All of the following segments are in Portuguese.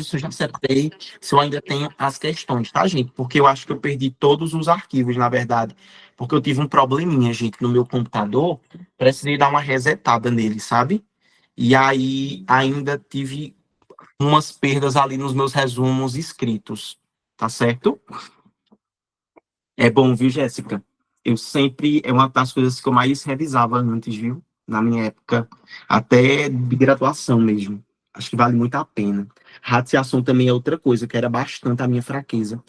isso eu já acertei se eu ainda tenho as questões, tá, gente? Porque eu acho que eu perdi todos os arquivos, na verdade. Porque eu tive um probleminha, gente, no meu computador. Precisei dar uma resetada nele, sabe? E aí ainda tive umas perdas ali nos meus resumos escritos, tá certo? É bom, viu, Jéssica? Eu sempre, é uma das coisas que eu mais revisava antes, viu? Na minha época, até de graduação mesmo. Acho que vale muito a pena. Radiação também é outra coisa, que era bastante a minha fraqueza.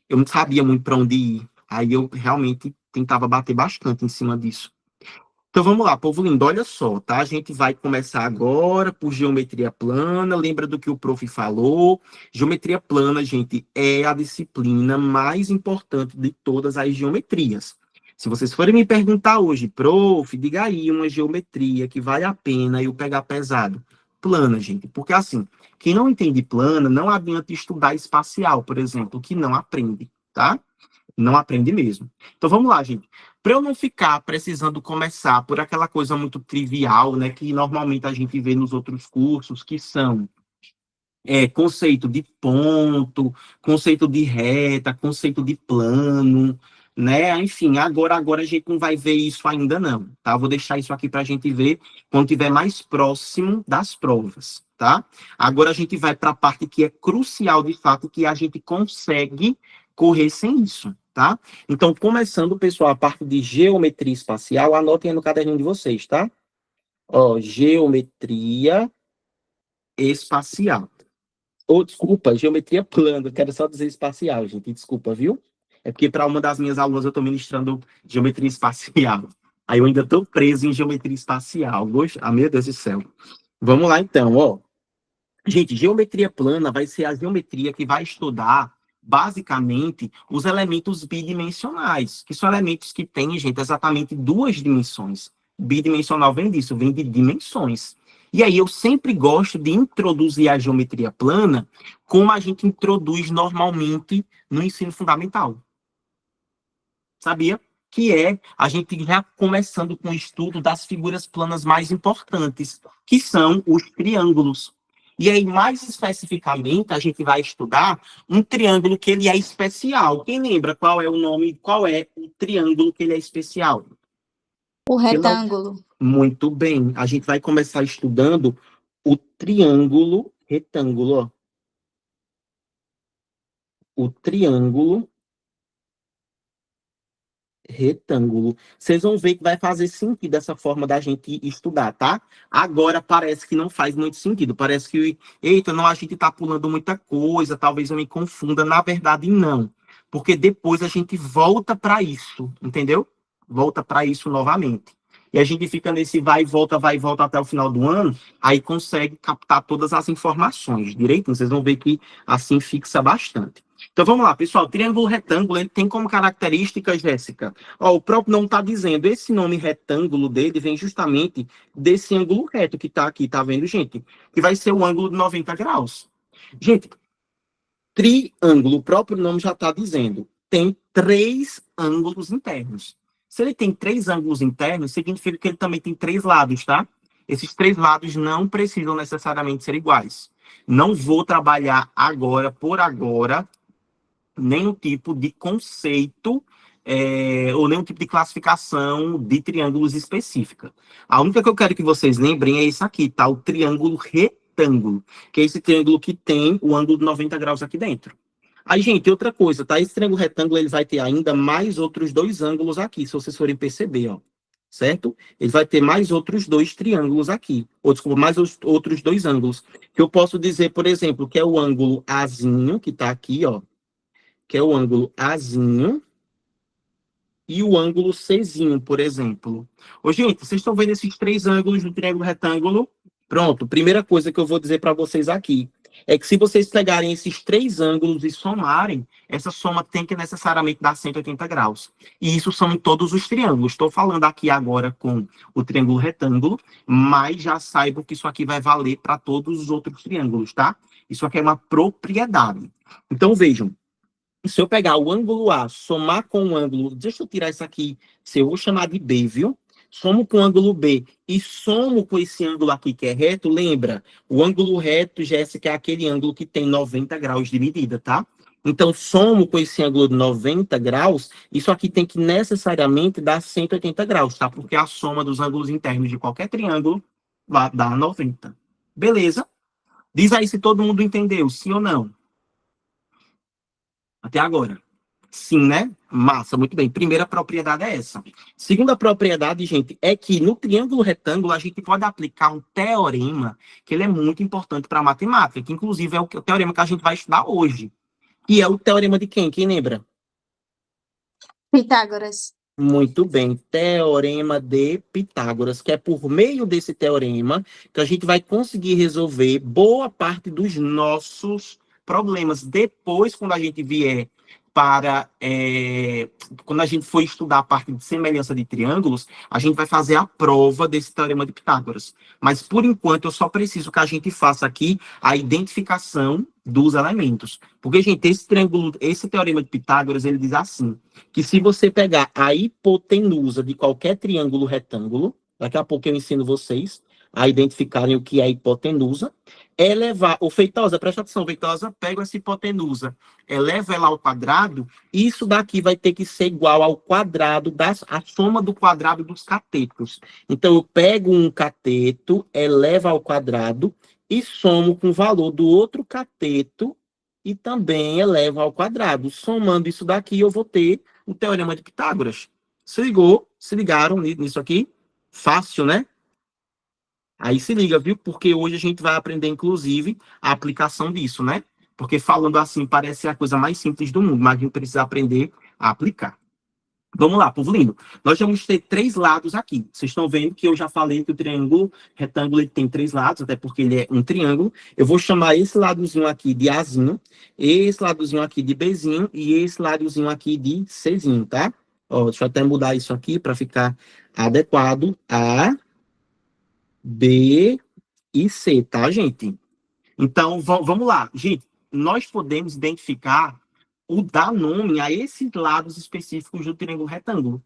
Eu não sabia muito para onde ir. Aí eu realmente tentava bater bastante em cima disso. Então vamos lá, povo lindo, olha só, tá? A gente vai começar agora por geometria plana. Lembra do que o prof falou? Geometria plana, gente, é a disciplina mais importante de todas as geometrias. Se vocês forem me perguntar hoje, prof, diga aí uma geometria que vale a pena eu pegar pesado. Plana, gente, porque assim, quem não entende plana, não adianta estudar espacial, por exemplo, que não aprende, tá? Não aprende mesmo. Então vamos lá, gente. Para eu não ficar precisando começar por aquela coisa muito trivial, né, que normalmente a gente vê nos outros cursos, que são conceito de ponto, conceito de reta, conceito de plano, né? Enfim, agora a gente não vai ver isso ainda não, tá? Vou deixar isso aqui para a gente ver quando tiver mais próximo das provas, tá? Agora a gente vai para a parte que é crucial, de fato, que a gente consegue correr sem isso, tá? Então, começando, pessoal, a parte de geometria espacial, anotem aí no caderninho de vocês, tá? Ó, geometria espacial. Ou, desculpa, geometria plana, quero só dizer espacial, gente, desculpa, viu? É porque para uma das minhas alunas eu estou ministrando geometria espacial. Aí eu ainda estou preso em geometria espacial. Ah, meu Deus do céu. Vamos lá, então, ó. Gente, geometria plana vai ser a geometria que vai estudar, basicamente, os elementos bidimensionais, que são elementos que têm, gente, exatamente duas dimensões. Bidimensional vem disso, vem de dimensões. E aí eu sempre gosto de introduzir a geometria plana como a gente introduz normalmente no ensino fundamental. Sabia? Que é a gente já começando com o estudo das figuras planas mais importantes, que são os triângulos. E aí, mais especificamente, a gente vai estudar um triângulo que ele é especial. Quem lembra qual é o nome, qual é o triângulo que ele é especial? O Que não... retângulo. Muito bem. A gente vai começar estudando o triângulo retângulo. Ó. O triângulo retângulo. Vocês vão ver que vai fazer sentido essa forma da gente estudar, tá? Agora parece que não faz muito sentido. Parece que, eita, não, a gente tá pulando muita coisa, talvez eu me confunda. Na verdade, não. Porque depois a gente volta para isso, entendeu? Volta para isso novamente. E a gente fica nesse vai e volta até o final do ano, aí consegue captar todas as informações direito. Vocês vão ver que assim fixa bastante. Então vamos lá, pessoal. Triângulo retângulo ele tem como característica, Jéssica. Ó, o próprio nome está dizendo, esse nome retângulo dele vem justamente desse ângulo reto que está aqui, tá vendo, gente? Que vai ser o ângulo de 90 graus. Gente, triângulo, o próprio nome já está dizendo, tem três ângulos internos. Se ele tem três ângulos internos, significa que ele também tem três lados, tá? Esses três lados não precisam necessariamente ser iguais. Não vou trabalhar agora, por agora, nenhum tipo de conceito ou nenhum tipo de classificação de triângulos específica. A única que eu quero que vocês lembrem é isso aqui, tá? O triângulo retângulo, que é esse triângulo que tem o ângulo de 90 graus aqui dentro. Aí, gente, outra coisa, tá? Esse triângulo retângulo ele vai ter ainda mais outros dois ângulos aqui, se vocês forem perceber, ó. Certo? Ele vai ter mais outros dois triângulos aqui. Ou, desculpa, mais outros dois ângulos. Que eu posso dizer, por exemplo, que é o ângulo Azinho, que tá aqui, ó, que é o ângulo Azinho, e o ângulo Czinho, por exemplo. Ô, gente, vocês estão vendo esses três ângulos do triângulo retângulo? Pronto, primeira coisa que eu vou dizer para vocês aqui é que se vocês pegarem esses três ângulos e somarem, essa soma tem que necessariamente dar 180 graus. E isso são em todos os triângulos. Estou falando aqui agora com o triângulo retângulo, mas já saibam que isso aqui vai valer para todos os outros triângulos, tá? Isso aqui é uma propriedade. Então, vejam, se eu pegar o ângulo A, somar com o ângulo... Deixa eu tirar isso aqui. Se eu vou chamar de B, viu? somo com o ângulo B e somo com esse ângulo aqui que é reto, lembra? O ângulo reto, Jéssica, é aquele ângulo que tem 90 graus de medida, tá? Então, somo com esse ângulo de 90 graus, isso aqui tem que necessariamente dar 180 graus, tá? Porque a soma dos ângulos internos de qualquer triângulo vai dar 90. Beleza? Diz aí se todo mundo entendeu, sim ou não? Até agora. Sim, né? Massa, muito bem. Primeira propriedade é essa. Segunda propriedade, gente, é que no triângulo retângulo a gente pode aplicar um teorema que ele é muito importante para a matemática, que inclusive é o teorema que a gente vai estudar hoje. E é o teorema de quem? Quem lembra? Pitágoras. Muito bem, teorema de Pitágoras, que é por meio desse teorema que a gente vai conseguir resolver boa parte dos nossos problemas. Depois, quando a gente vier para, quando a gente for estudar a parte de semelhança de triângulos, a gente vai fazer a prova desse teorema de Pitágoras. Mas, por enquanto, eu só preciso que a gente faça aqui a identificação dos elementos. Porque, gente, esse triângulo, esse teorema de Pitágoras, ele diz assim, que se você pegar a hipotenusa de qualquer triângulo retângulo, daqui a pouco eu ensino vocês a identificarem o que é hipotenusa, elevar, o Feitosa, presta atenção, Feitosa, pega essa hipotenusa, eleva ela ao quadrado, isso daqui vai ter que ser igual ao quadrado, a soma do quadrado dos catetos. Então, eu pego um cateto, elevo ao quadrado, e somo com o valor do outro cateto, e também elevo ao quadrado. Somando isso daqui, eu vou ter o teorema de Pitágoras. Se ligou? Se ligaram nisso aqui? Fácil, né? Aí se liga, viu? Porque hoje a gente vai aprender, inclusive, a aplicação disso, né? Porque falando assim parece a coisa mais simples do mundo, mas a gente precisa aprender a aplicar. Vamos lá, povo lindo. Nós vamos ter 3 lados aqui. Vocês estão vendo que eu já falei que o triângulo retângulo ele tem 3 lados, até porque ele é um triângulo. Eu vou chamar esse ladozinho aqui de Azinho, esse ladozinho aqui de Bzinho e esse ladozinho aqui de Czinho, tá? Ó, deixa eu até mudar isso aqui para ficar adequado. A, B e C, tá, gente? Então, vamos lá. Gente, nós podemos identificar o dar nome a esses lados específicos do triângulo retângulo.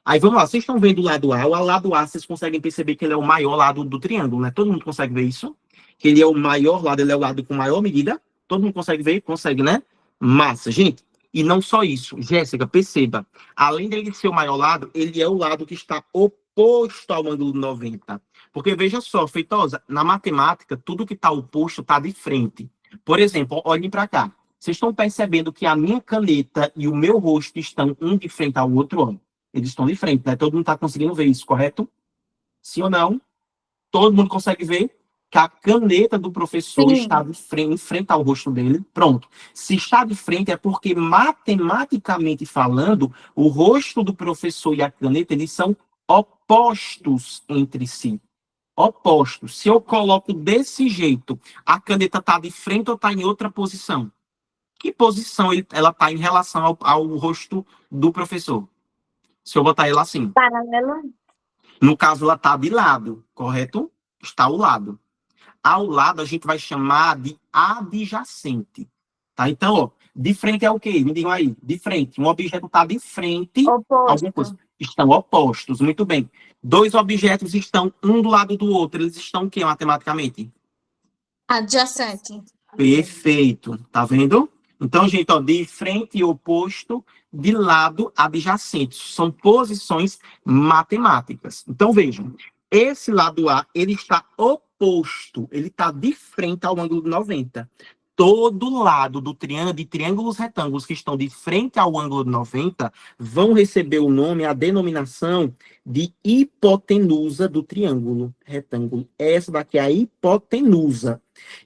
Aí vamos lá, vocês estão vendo o lado A. O lado A, vocês conseguem perceber que ele é o maior lado do triângulo, né? Todo mundo consegue ver isso? Que ele é o maior lado, ele é o lado com maior medida. Todo mundo consegue ver? Consegue, né? Massa, gente. E não só isso, Jéssica, perceba. Além dele ser o maior lado, ele é o lado que está oposto ao ângulo 90. Porque veja só, Feitosa, na matemática, tudo que está oposto está de frente. Por exemplo, olhem para cá. Vocês estão percebendo que a minha caneta e o meu rosto estão um de frente ao outro? Ó. Eles estão de frente, né? Todo mundo está conseguindo ver isso, correto? Sim ou não? Todo mundo consegue ver que a caneta do professor está de frente, em frente ao rosto dele. Pronto. Se está de frente é porque, matematicamente falando, o rosto do professor e a caneta, eles são opostos entre si. Opostos. Se eu coloco desse jeito, a caneta está de frente ou está em outra posição? Que posição ela está em relação ao rosto do professor? Se eu botar ela assim. Paralelo. No caso, ela está de lado, correto? Está ao lado. Ao lado, a gente vai chamar de adjacente. Tá? Então, ó, de frente é o quê? Me digam aí. De frente. Um objeto está de frente. Oposto. Alguma coisa. Estão opostos. Muito bem. 2 objetos estão um do lado do outro. Eles estão o quê, matematicamente? Adjacente. Perfeito. Tá vendo? Então, gente, ó, de frente e oposto, de lado adjacente. São posições matemáticas. Então, vejam. Esse lado A, ele está oposto. Ele está de frente ao ângulo de 90. Todo lado do triângulo, de triângulos retângulos que estão de frente ao ângulo de 90 vão receber o nome, a denominação de hipotenusa do triângulo retângulo. Essa daqui é a hipotenusa.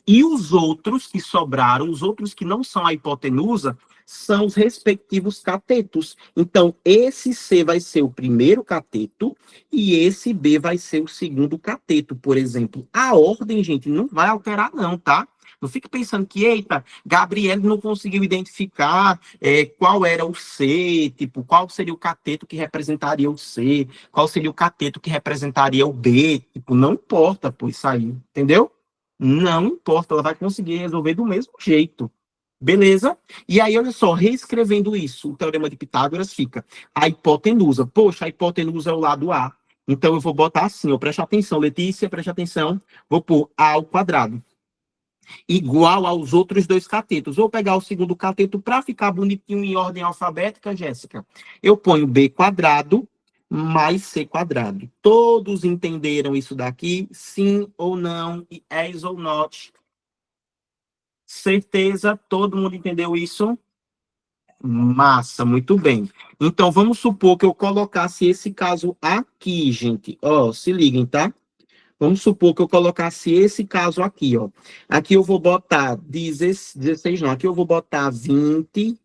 E os outros que sobraram, os outros que não são a hipotenusa, são os respectivos catetos. Então, esse C vai ser o primeiro cateto e esse B vai ser o segundo cateto, por exemplo. A ordem, gente, não vai alterar não, tá? Não fique pensando que, eita, Gabriel não conseguiu identificar qual era o C, tipo, qual seria o cateto que representaria o C, qual seria o cateto que representaria o B, tipo, não importa, pô, isso aí, entendeu? Não importa, ela vai conseguir resolver do mesmo jeito. Beleza? E aí, olha só, reescrevendo isso, o teorema de Pitágoras fica a hipotenusa. Poxa, a hipotenusa é o lado A. Então, eu vou botar assim, ó, preste atenção, Letícia, preste atenção. Vou pôr A ao quadrado, igual aos outros dois catetos. Vou pegar o segundo cateto para ficar bonitinho em ordem alfabética, Jéssica. Eu ponho B quadrado mais C quadrado. Todos entenderam isso daqui? Sim ou não? Yes ou not? Certeza? Todo mundo entendeu isso? Massa, muito bem. Então, vamos supor que eu colocasse esse caso aqui, gente. Ó, se liguem, tá? Vamos supor que eu colocasse esse caso aqui, ó. Aqui eu vou botar 16, não. Aqui eu vou botar 20.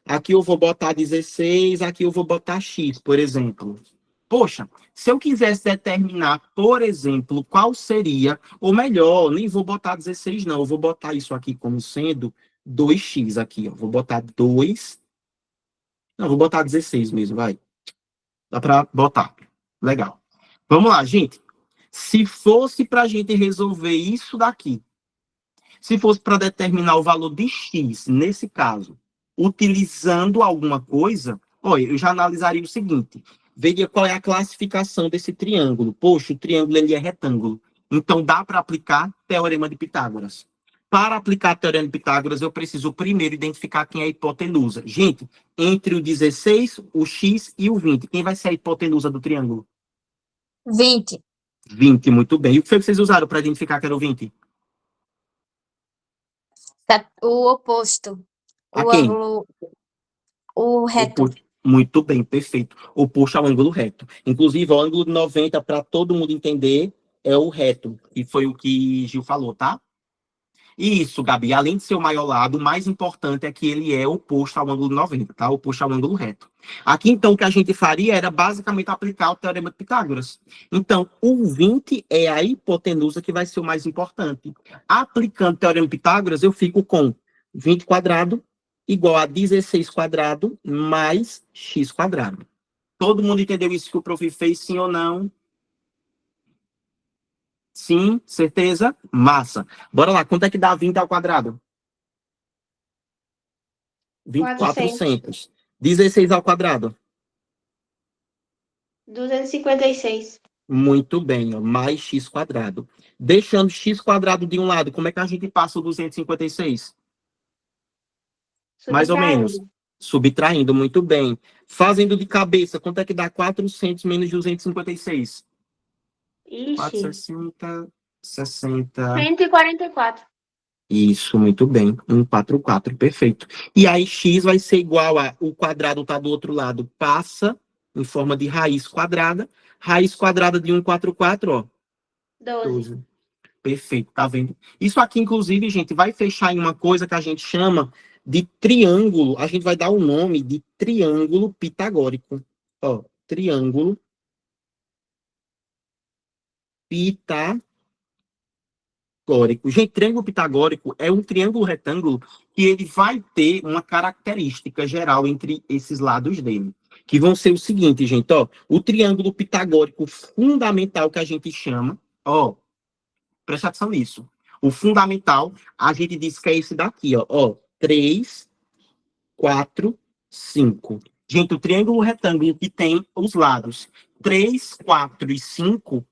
Aqui eu vou botar 16. Aqui eu vou botar X, por exemplo. Poxa, se eu quisesse determinar, por exemplo, qual seria, ou melhor, nem vou botar 16, não. Eu vou botar isso aqui como sendo 2x aqui, ó. Vou botar 2. Não, vou botar 16 mesmo, vai. Dá para botar. Legal. Vamos lá, gente. Se fosse para a gente resolver isso daqui, se fosse para determinar o valor de x, nesse caso, utilizando alguma coisa, olha, eu já analisaria o seguinte: veja qual é a classificação desse triângulo. Poxa, o triângulo ele é retângulo. Então, dá para aplicar teorema de Pitágoras. Para aplicar teorema de Pitágoras, eu preciso primeiro identificar quem é a hipotenusa. Gente, entre o 16, o x e o 20, quem vai ser a hipotenusa do triângulo? 20. 20, muito bem. E o que foi que vocês usaram para identificar que era o 20? O oposto. A O quem? ângulo. O reto. Oposto. Muito bem, perfeito. Oposto ao ângulo reto. Inclusive, o ângulo de 90, para todo mundo entender, é o reto, que foi o que Gil falou, tá? E isso, Gabi, além de ser o maior lado, o mais importante é que ele é oposto ao ângulo 90, tá? Oposto ao ângulo reto. Aqui, então, o que a gente faria era basicamente aplicar o teorema de Pitágoras. Então, o 20 é a hipotenusa que vai ser o mais importante. Aplicando o teorema de Pitágoras, eu fico com 20 quadrado igual a 16 quadrado mais x quadrado. Todo mundo entendeu isso que o prof fez, sim ou não? Sim, certeza? Massa. Bora lá, quanto é que dá 20 ao quadrado? 400. 16 ao quadrado. 256. Muito bem, ó, mais x quadrado. Deixando x quadrado de um lado, como é que a gente passa o 256? Mais ou menos. Subtraindo, muito bem. Fazendo de cabeça, quanto é que dá 400 menos 256? Ixi. 460, 60... 144. Isso, muito bem. 144, perfeito. E aí, x vai ser igual a... O quadrado está do outro lado, passa em forma de raiz quadrada. Raiz quadrada de 144, ó. 12. Perfeito, tá vendo? Isso aqui, inclusive, gente, vai fechar em uma coisa que a gente chama de triângulo. A gente vai dar o nome de triângulo pitagórico. Ó, triângulo pitagórico. Gente, triângulo pitagórico é um triângulo retângulo que ele vai ter uma característica geral entre esses lados dele, que vão ser o seguinte, gente, ó, o triângulo pitagórico fundamental que a gente chama, ó, presta atenção nisso. O fundamental, a gente diz que é esse daqui, ó, 3, 4, 5. Gente, o triângulo retângulo que tem os lados 3, 4 e 5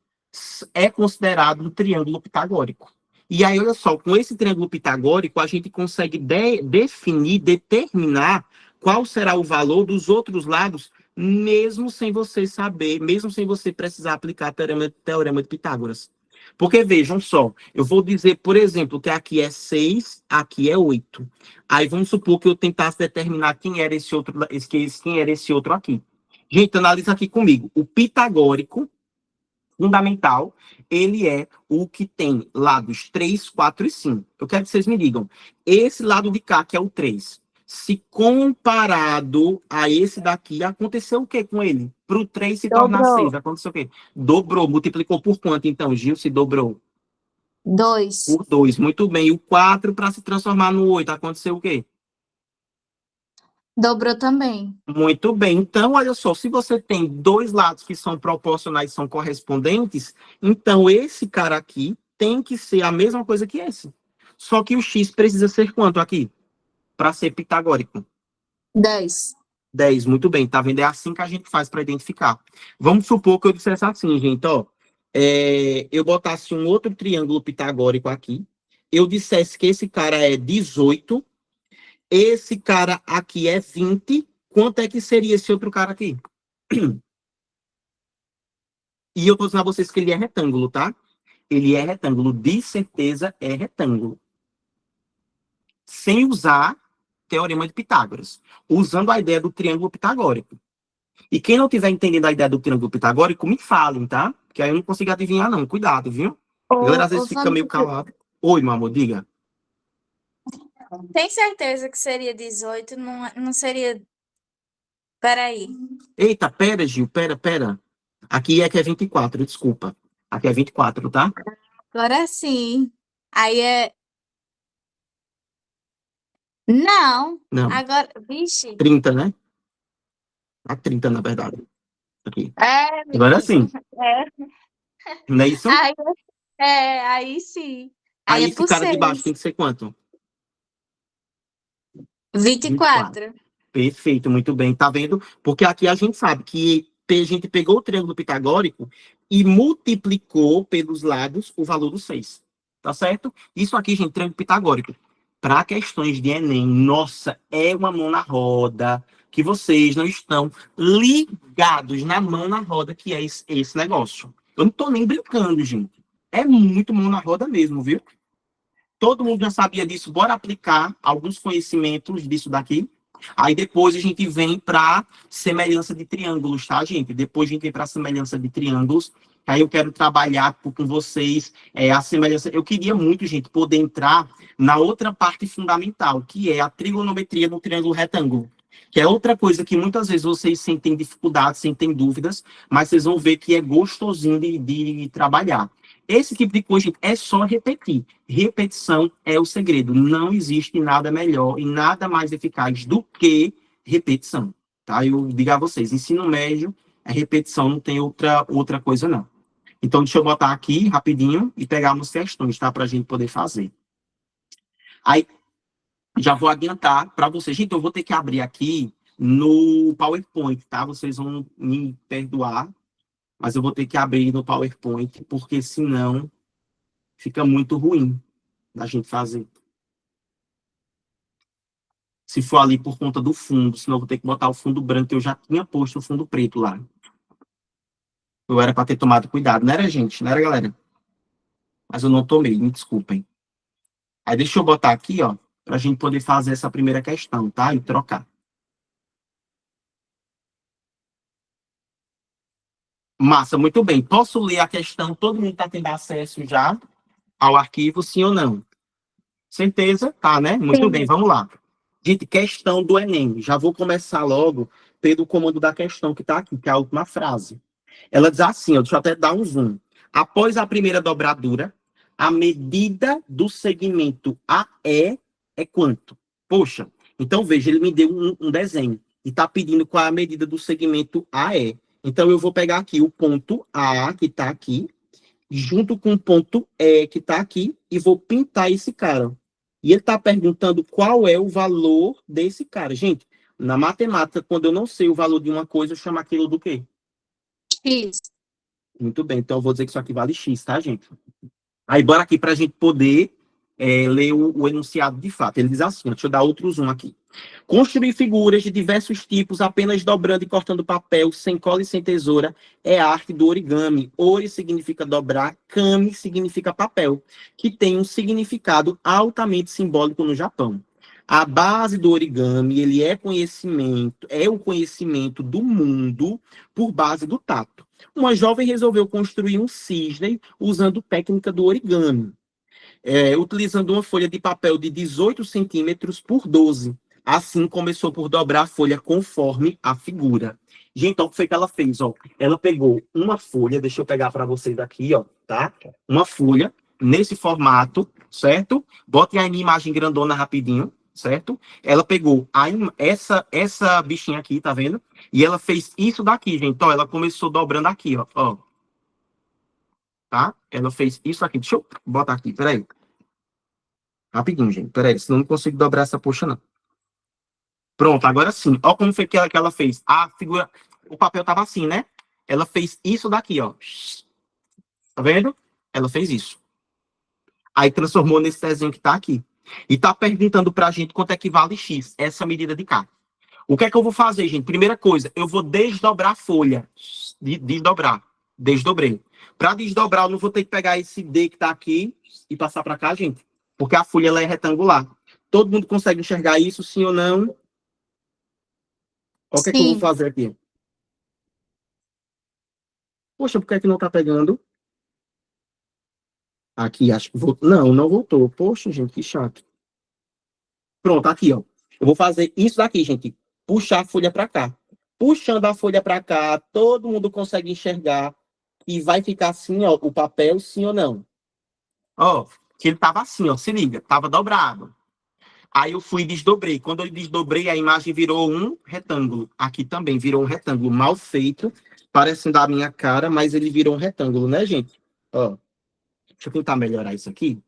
é considerado um triângulo pitagórico. E aí, olha só, com esse triângulo pitagórico, a gente consegue definir, determinar qual será o valor dos outros lados, mesmo sem você saber, mesmo sem você precisar aplicar teorema de Pitágoras. Porque, vejam só, eu vou dizer, por exemplo, que aqui é 6, aqui é 8. Aí vamos supor que eu tentasse determinar quem era esse outro, quem era esse outro aqui. Gente, analisa aqui comigo. O pitagórico fundamental, ele é o que tem lados 3, 4 e 5. Eu quero que vocês me digam, esse lado de cá, que é o 3, se comparado a esse daqui, aconteceu o que com ele? Para o 3 se tornar 6, aconteceu o quê? Dobrou, multiplicou por quanto, então, Gil, se dobrou? 2. Por 2, muito bem. O 4 para se transformar no 8, aconteceu o quê? Dobrou também. Muito bem. Então, olha só, se você tem dois lados que são proporcionais, são correspondentes, então esse cara aqui tem que ser a mesma coisa que esse. Só que o x precisa ser quanto aqui? Para ser pitagórico. 10. 10, muito bem. Tá vendo? É assim que a gente faz para identificar. Vamos supor que eu dissesse assim, gente, ó. Eu botasse um outro triângulo pitagórico aqui. Eu dissesse que esse cara é 18. Esse cara aqui é 20. Quanto é que seria esse outro cara aqui? E eu tô dizendo a vocês que ele é retângulo, tá? Ele é retângulo. De certeza é retângulo. Sem usar teorema de Pitágoras. Usando a ideia do triângulo pitagórico. E quem não tiver entendendo a ideia do triângulo pitagórico, me falem, tá? Que aí eu não consigo adivinhar, não. Cuidado, viu? A galera às vezes fica meio calado. Oi, meu amor, diga. Tem certeza que seria 18? Não, não seria. Peraí. Eita, pera, Gil, pera. Aqui é que é 24, desculpa. Aqui é 24, tá? Agora sim. Aí é. Não. Não, Agora. Vixe. 30, né? A 30, na verdade. Aqui. É, Agora menino. sim, É. não é isso? Aí, aí sim. Aí Aí é esse por cara de baixo 6. tem que ser quanto? 24. 24. Perfeito, muito bem. Tá vendo? Porque aqui a gente sabe que a gente pegou o triângulo pitagórico e multiplicou pelos lados o valor do 6. Tá certo? Isso aqui, gente, triângulo pitagórico. Para questões de Enem, nossa, é uma mão na roda que vocês não estão ligados na mão na roda que é esse negócio. Eu não tô nem brincando, gente. É muito mão na roda mesmo, viu? Todo mundo já sabia disso. Bora aplicar alguns conhecimentos disso daqui. Aí depois a gente vem para semelhança de triângulos, tá, gente? Depois a gente vem para semelhança de triângulos. Aí eu quero trabalhar com vocês a semelhança. Eu queria muito, gente, poder entrar na outra parte fundamental, que é a trigonometria no triângulo retângulo. Que é outra coisa que muitas vezes vocês sentem dificuldade, sentem dúvidas, mas vocês vão ver que é gostosinho de trabalhar. Esse tipo de coisa, gente, é só repetir. Repetição é o segredo. Não existe nada melhor e nada mais eficaz do que repetição. Tá? Eu digo a vocês, ensino médio é repetição, não tem outra coisa, não. Então, deixa eu botar aqui rapidinho e pegar umas questões, tá? Para a gente poder fazer. Aí, já vou adiantar para vocês. Gente, eu vou ter que abrir aqui no PowerPoint, tá? Vocês vão me perdoar, mas eu vou ter que abrir no PowerPoint, porque senão fica muito ruim da gente fazer. Se for ali por conta do fundo, senão eu vou ter que botar o fundo branco, eu já tinha posto o fundo preto lá. Eu era para ter tomado cuidado, não era, gente? Não era, galera? Mas eu não tomei, me desculpem. Aí deixa eu botar aqui, ó, para a gente poder fazer essa primeira questão, tá? E trocar. Massa, muito bem. Posso ler a questão? Todo mundo está tendo acesso já ao arquivo, sim ou não? Certeza? Tá, né? Muito bem, Sim. vamos lá. Gente, questão do Enem. Já vou começar logo pelo comando da questão que está aqui, que é a última frase. Ela diz assim, ó, deixa eu até dar um zoom. Após a primeira dobradura, a medida do segmento AE é quanto? Poxa, então veja, ele me deu um desenho e está pedindo qual é a medida do segmento AE. Então eu vou pegar aqui o ponto A, que está aqui, junto com o ponto E, que está aqui, e vou pintar esse cara. E ele está perguntando qual é o valor desse cara. Gente, na matemática, quando eu não sei o valor de uma coisa, eu chamo aquilo do quê? X. Muito bem, então eu vou dizer que isso aqui vale X, tá, gente? Aí, bora aqui para a gente poder ler o enunciado de fato. Ele diz assim, deixa eu dar outro zoom aqui. Construir figuras de diversos tipos apenas dobrando e cortando papel, sem cola e sem tesoura, é a arte do origami. Ori significa dobrar, kami significa papel, que tem um significado altamente simbólico no Japão. A base do origami, ele é o conhecimento do mundo por base do tato. Uma jovem resolveu construir um cisne usando técnica do origami, utilizando uma folha de papel de 18 centímetros por 12. Assim, começou por dobrar a folha conforme a figura. Gente, então, o que foi que ela fez? Ó? Ela pegou uma folha, deixa eu pegar para vocês aqui, ó, tá? Uma folha, nesse formato, certo? Botem aí minha imagem grandona rapidinho, certo? Ela pegou essa bichinha aqui, tá vendo? E ela fez isso daqui, gente. Ó, ela começou dobrando aqui, ó. Tá? Ela fez isso aqui. Deixa eu botar aqui, peraí. Rapidinho, gente. Peraí, senão eu não consigo dobrar essa poxa, não. Pronto, agora sim. Olha como foi que ela fez. A figura, o papel tava assim, né? Ela fez isso daqui, ó. Tá vendo? Ela fez isso. Aí transformou nesse desenho que tá aqui. E tá perguntando pra gente quanto é que vale X, essa medida de cá. O que é que eu vou fazer, gente? Primeira coisa, eu vou desdobrar a folha. Desdobrar. Desdobrei. Para desdobrar, eu não vou ter que pegar esse D que tá aqui e passar para cá, gente. Porque a folha ela é retangular. Todo mundo consegue enxergar isso, sim ou não? Olha o que é que eu vou Sim. fazer aqui. Poxa, por que é que não tá pegando? Aqui, acho que voltou. Não, não voltou. Poxa, gente, que chato. Pronto, aqui, ó. Eu vou fazer isso daqui, gente. Puxar a folha para cá. Puxando a folha para cá, todo mundo consegue enxergar. E vai ficar assim, ó, o papel, sim ou não? Ó, que ele tava assim, ó, se liga, tava dobrado. Aí eu fui e desdobrei. Quando eu desdobrei, a imagem virou um retângulo. Aqui também virou um retângulo mal feito, parecendo a minha cara, mas ele virou um retângulo, né, gente? Ó, deixa eu tentar melhorar isso aqui.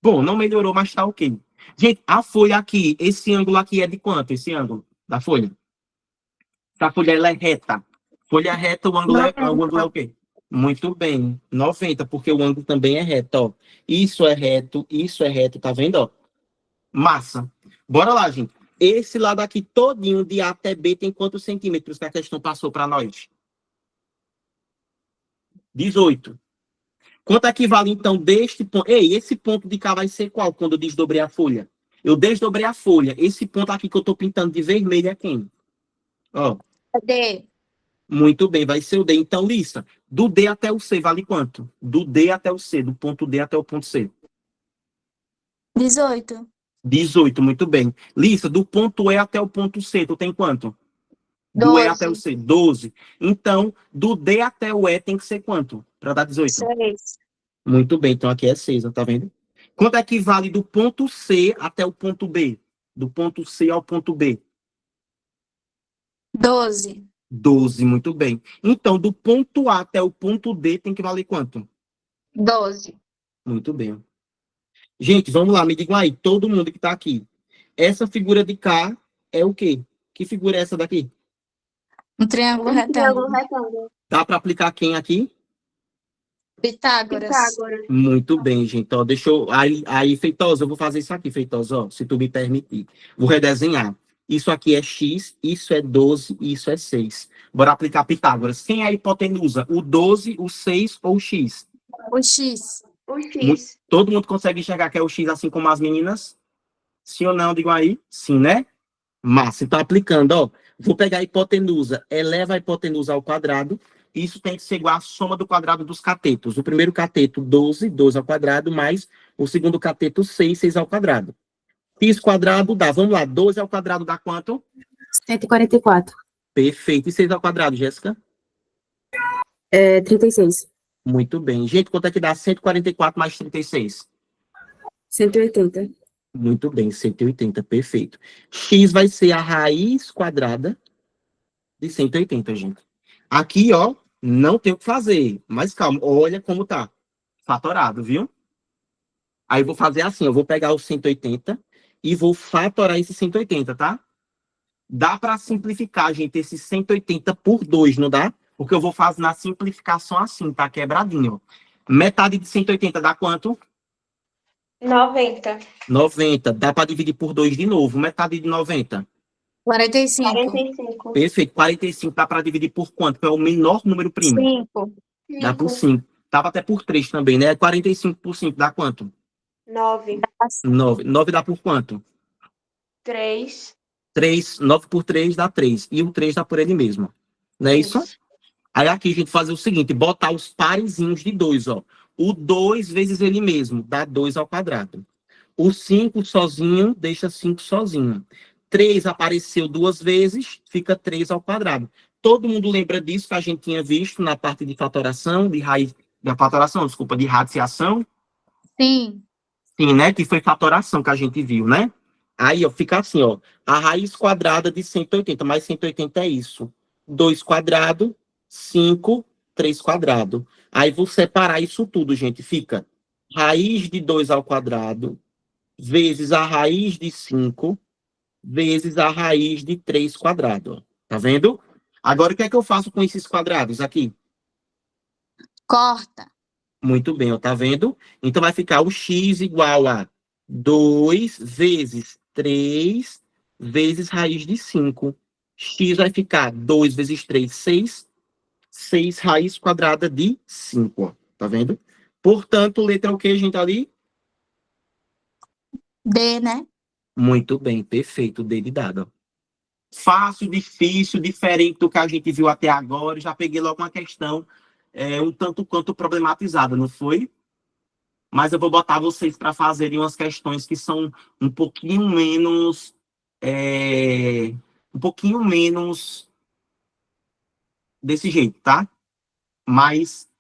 Bom, não melhorou, mas tá ok. Gente, a folha aqui, esse ângulo aqui é de quanto? Esse ângulo da folha? A folha ela é reta. Folha reta, o ângulo é o quê? Muito bem, 90, porque o ângulo também é reto, ó. Isso é reto, tá vendo, ó? Massa. Bora lá, gente. Esse lado aqui todinho de A até B tem quantos centímetros que a questão passou para nós? 18. Quanto equivale, então, deste ponto? Ei, esse ponto de cá vai ser qual quando eu desdobrei a folha? Eu desdobrei a folha. Esse ponto aqui que eu tô pintando de vermelho é quem? Ó, D. muito bem, vai ser o D. Então, lista. Do D até o C vale quanto? Do D até o C, do ponto D até o ponto C. 18. 18, muito bem. Lista, do ponto E até o ponto C, tu tem quanto? Do E até o 12. C, 12. Então, do D até o E tem que ser quanto? Para dar 18. 6. Muito bem, então aqui é 6, tá vendo? Quanto é que vale do ponto C até o ponto B? Do ponto C ao ponto B? 12. 12, muito bem. Então, do ponto A até o ponto D tem que valer quanto? 12. Muito bem. Gente, vamos lá, me digam aí, todo mundo que tá aqui. Essa figura de cá é o quê? Que figura é essa daqui? Um triângulo Um triângulo retângulo. retângulo. Dá para aplicar quem aqui? Pitágoras. Pitágoras. Muito bem, gente. Ó, deixa eu. Aí, Feitosa, eu vou fazer isso aqui, Feitosa, ó, se tu me permitir. Vou redesenhar. Isso aqui é X, isso é 12 e isso é 6. Bora aplicar Pitágoras. Quem é a hipotenusa? O 12, o 6 ou o X? O X. O X. Todo mundo consegue enxergar que é o X assim como as meninas? Sim ou não? Digam aí. Sim, né? Massa. Então, aplicando, ó. Vou pegar a hipotenusa. Eleva a hipotenusa ao quadrado. Isso tem que ser igual à soma do quadrado dos catetos. O primeiro cateto, 12, 12 ao quadrado, mais o segundo cateto, 6, 6 ao quadrado. X quadrado dá, vamos lá, 12 ao quadrado dá quanto? 144. Perfeito. E 6 ao quadrado, Jéssica? 36. Muito bem. Gente, quanto é que dá 144 mais 36? 180. Muito bem, 180, perfeito. X vai ser a raiz quadrada de 180, gente. Aqui, ó, não tem o que fazer. Mas calma, olha como tá. Fatorado, viu? Aí eu vou fazer assim, eu vou pegar o 180 e vou fatorar esse 180, tá? Dá para simplificar, gente, esse 180 por 2, não dá? Porque eu vou fazer na simplificação assim, tá? Quebradinho. Metade de 180 dá quanto? 90. 90. Dá para dividir por 2 de novo. Metade de 90. 45. 45. Perfeito. 45 dá para dividir por quanto? Que é o menor número primo. 5. Dá por 5. Dava até por 3 também, né? 45 por 5 dá quanto? 9. 9. 9 dá por quanto? 3. 3. 9 por 3 dá 3. E o 3 dá por ele mesmo. Não é isso? Aí aqui a gente fazer o seguinte, botar os parezinhos de 2, ó. O 2 vezes ele mesmo, dá 2 ao quadrado. O 5 sozinho, deixa 5 sozinho. 3 apareceu 2 vezes, fica 3 ao quadrado. Todo mundo lembra disso que a gente tinha visto na parte de fatoração, de raiz, da fatoração, desculpa, de radiciação? Sim. Sim, né? Que foi fatoração que a gente viu, né? Aí, ó, fica assim, ó. A raiz quadrada de 180, mais 180 é isso. 2 quadrado, 5, 3 quadrado. Aí vou separar isso tudo, gente. Fica raiz de 2 ao quadrado vezes a raiz de 5 vezes a raiz de 3 quadrado. Ó. Tá vendo? Agora, o que é que eu faço com esses quadrados aqui? Corta. Muito bem, ó, tá vendo? Então, vai ficar o x igual a 2 vezes 3 vezes raiz de 5. X vai ficar 2 vezes 3, 6. 6 raiz quadrada de 5, ó. Tá vendo? Portanto, letra o que, gente, ali? D, né? Muito bem, perfeito, D de dado. Ó. Fácil, difícil, diferente do que a gente viu até agora. Já peguei logo uma questão um tanto quanto problematizada, não foi? Mas eu vou botar vocês para fazerem umas questões que são um pouquinho menos. Um pouquinho menos desse jeito, tá? Mais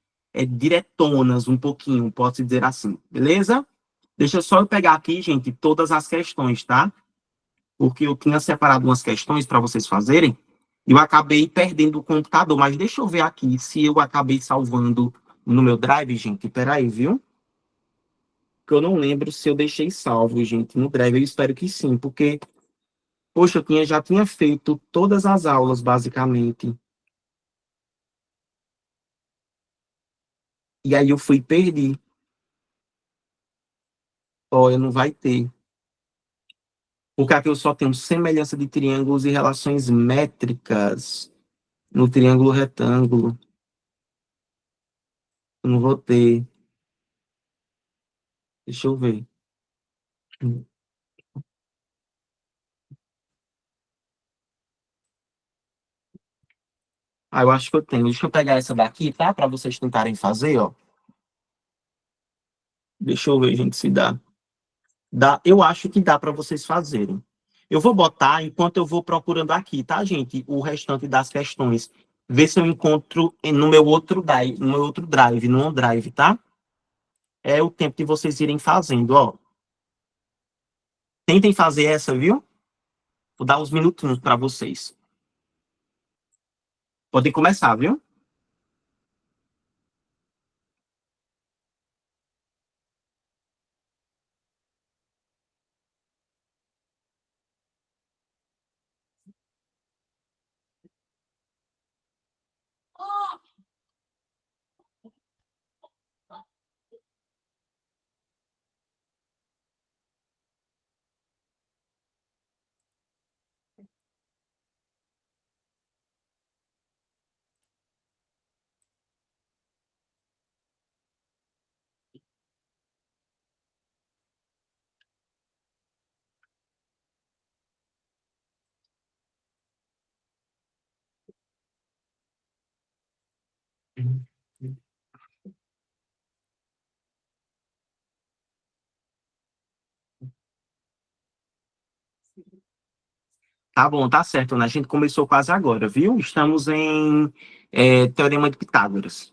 diretonas, um pouquinho, pode-se dizer assim, beleza? Deixa só eu pegar aqui, gente, todas as questões, tá? Porque eu tinha separado umas questões para vocês fazerem, e eu acabei perdendo o computador, mas deixa eu ver aqui se eu acabei salvando no meu drive, gente. Peraí, viu? Porque eu não lembro se eu deixei salvo, gente, no drive. Eu espero que sim, porque, poxa, já tinha feito todas as aulas, basicamente. E aí eu fui e perdi. Olha, não vai ter. Porque aqui eu só tenho semelhança de triângulos e relações métricas no triângulo retângulo. Eu não vou ter. Deixa eu ver. Ah, eu acho que eu tenho. Deixa eu pegar essa daqui, tá? Para vocês tentarem fazer, ó. Deixa eu ver, gente, se dá. Dá. Eu acho que dá para vocês fazerem. Eu vou botar enquanto eu vou procurando aqui, tá, gente? O restante das questões. Ver se eu encontro no meu outro drive, no OneDrive, tá? É o tempo de vocês irem fazendo, ó. Tentem fazer essa, viu? Vou dar uns minutinhos para vocês. Podem começar, viu? Tá bom, tá certo, né? A gente começou quase agora, viu? Estamos em Teorema de Pitágoras.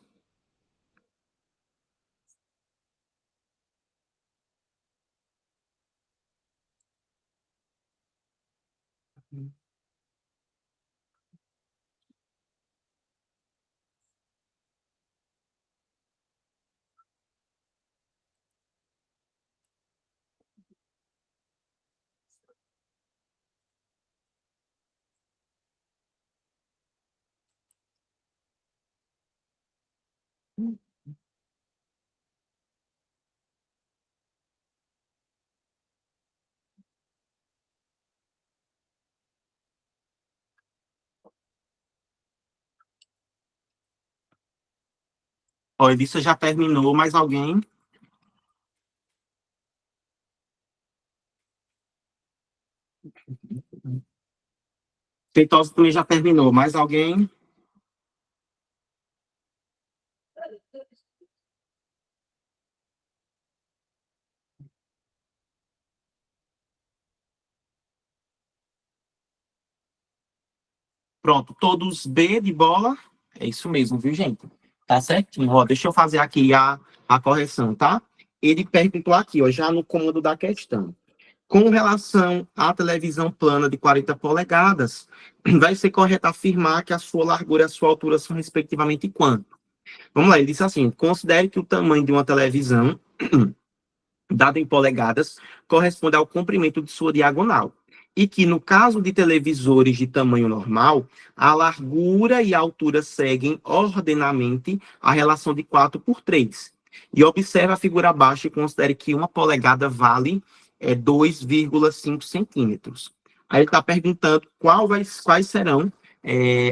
Ó, Elissa já terminou, mais alguém? Feitosa também já terminou, mais alguém? Pronto, todos B de bola. É isso mesmo, viu, gente? Tá certinho. Ó, deixa eu fazer aqui a correção, tá? Ele perguntou aqui, ó, já no comando da questão. Com relação à televisão plana de 40 polegadas, vai ser correto afirmar que a sua largura e a sua altura são respectivamente quanto? Vamos lá, ele disse assim: considere que o tamanho de uma televisão, dada em polegadas, corresponde ao comprimento de sua diagonal. e que, no caso de televisores de tamanho normal, a largura e a altura seguem ordenadamente a relação de 4:3. E observe a figura abaixo e considere que 1 polegada vale 2,5 centímetros. Aí ele está perguntando quais serão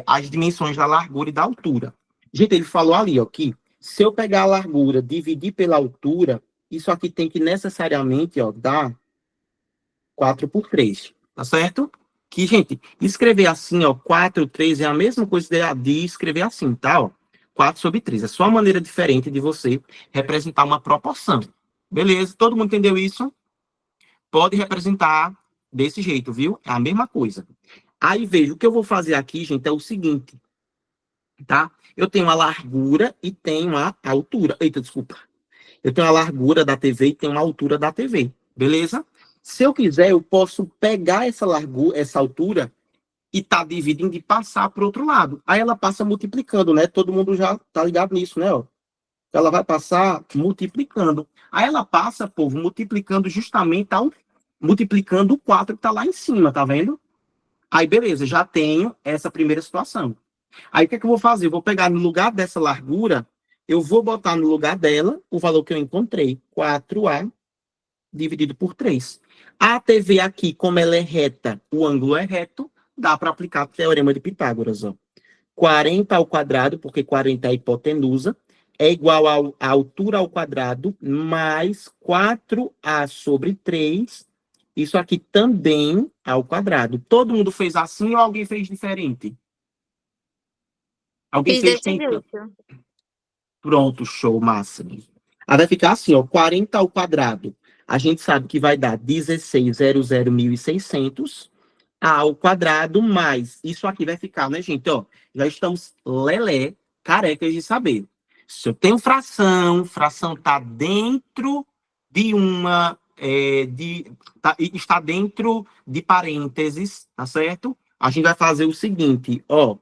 as dimensões da largura e da altura. Gente, ele falou ali, ó, que se eu pegar a largura, dividir pela altura, isso aqui tem que necessariamente, ó, dar 4/3, tá certo? Que, gente, escrever assim, ó, 4/3 é a mesma coisa de escrever assim, tá? Ó, 4/3. É só uma maneira diferente de você representar uma proporção. Beleza? Todo mundo entendeu isso? Pode representar desse jeito, viu? É a mesma coisa. Aí, veja, o que eu vou fazer aqui, gente, é o seguinte, tá? Eu tenho a largura e tenho a altura. Eita, desculpa. Eu tenho a largura da TV e tenho a altura da TV. Beleza? Se eu quiser, eu posso pegar essa largura, essa altura e tá dividindo e passar para o outro lado. Aí ela passa multiplicando, né? Todo mundo já tá ligado nisso, né? Ó. Ela vai passar multiplicando. Aí ela passa, povo, multiplicando justamente multiplicando o 4 que tá lá em cima, tá vendo? Aí, beleza, já tenho essa primeira situação. Aí, o que é que eu vou fazer? Eu vou pegar no lugar dessa largura, eu vou botar no lugar dela o valor que eu encontrei, 4A dividido por 3. A TV aqui, como ela é reta, o ângulo é reto, dá para aplicar o teorema de Pitágoras. Ó. 40 ao quadrado, porque 40 é a hipotenusa, é igual à altura ao quadrado, mais 4A sobre 3. Isso aqui também ao quadrado. Todo mundo fez assim ou alguém fez diferente? Alguém Fiz fez desse jeito. Pronto, show, máximo. Aí vai ficar assim, ó, 40 ao quadrado. A gente sabe que vai dar 16.000.600 ao quadrado mais. Isso aqui vai ficar, né, gente? Ó, já estamos lelé, carecas de saber. Se eu tenho fração está dentro de uma. Está dentro de parênteses, tá certo? A gente vai fazer o seguinte, ó.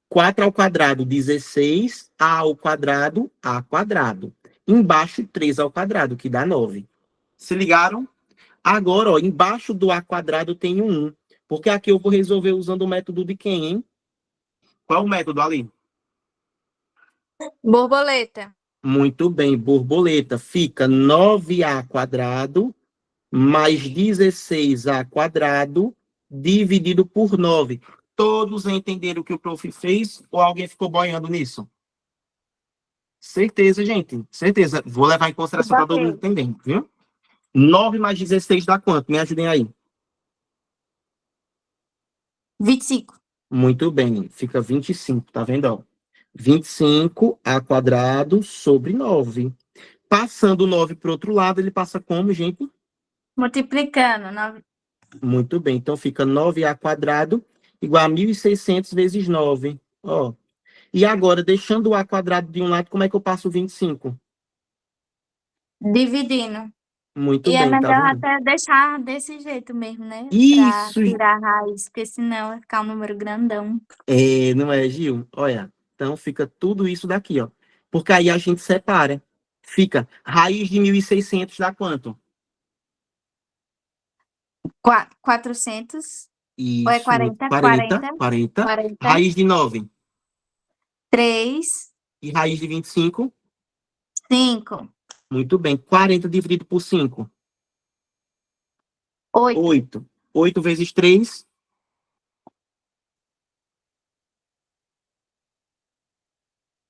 4 ao quadrado, 16, A ao quadrado, A quadrado. Embaixo, 3 ao quadrado, que dá 9. Se ligaram? Agora, ó, embaixo do A quadrado tem um 1. Porque aqui eu vou resolver usando o método de quem, hein? Qual é o método ali? Borboleta. Muito bem, borboleta. Fica 9A quadrado mais 16A quadrado dividido por 9. Todos entenderam o que o prof fez ou alguém ficou boiando nisso? Certeza, gente. Certeza. Vou levar em consideração para todo mundo entender, viu? 9 mais 16 dá quanto? Me ajudem aí. 25. Muito bem. Fica 25, tá vendo? Ó? 25A quadrado sobre 9. Passando o 9 para o outro lado, ele passa como, gente? Multiplicando. Muito bem. Então, fica 9A quadrado igual a 1.600 vezes 9. Ó. E agora, deixando o A quadrado de um lado, como é que eu passo o 25? Dividindo. Muito E é bem, tá melhor vendo? até deixar desse jeito mesmo, né? Pra Isso! tirar a raiz, porque senão vai ficar um número grandão. Não é, Gil? Olha, então fica tudo isso daqui, ó. Porque aí a gente separa. Fica raiz de 1.600 dá quanto? 400. Ou é Isso, 40? 40, 40. 40. Raiz de 9 3. e raiz de 25. 5. Muito bem. 40 dividido por 5. 8. 8. 8 vezes 3.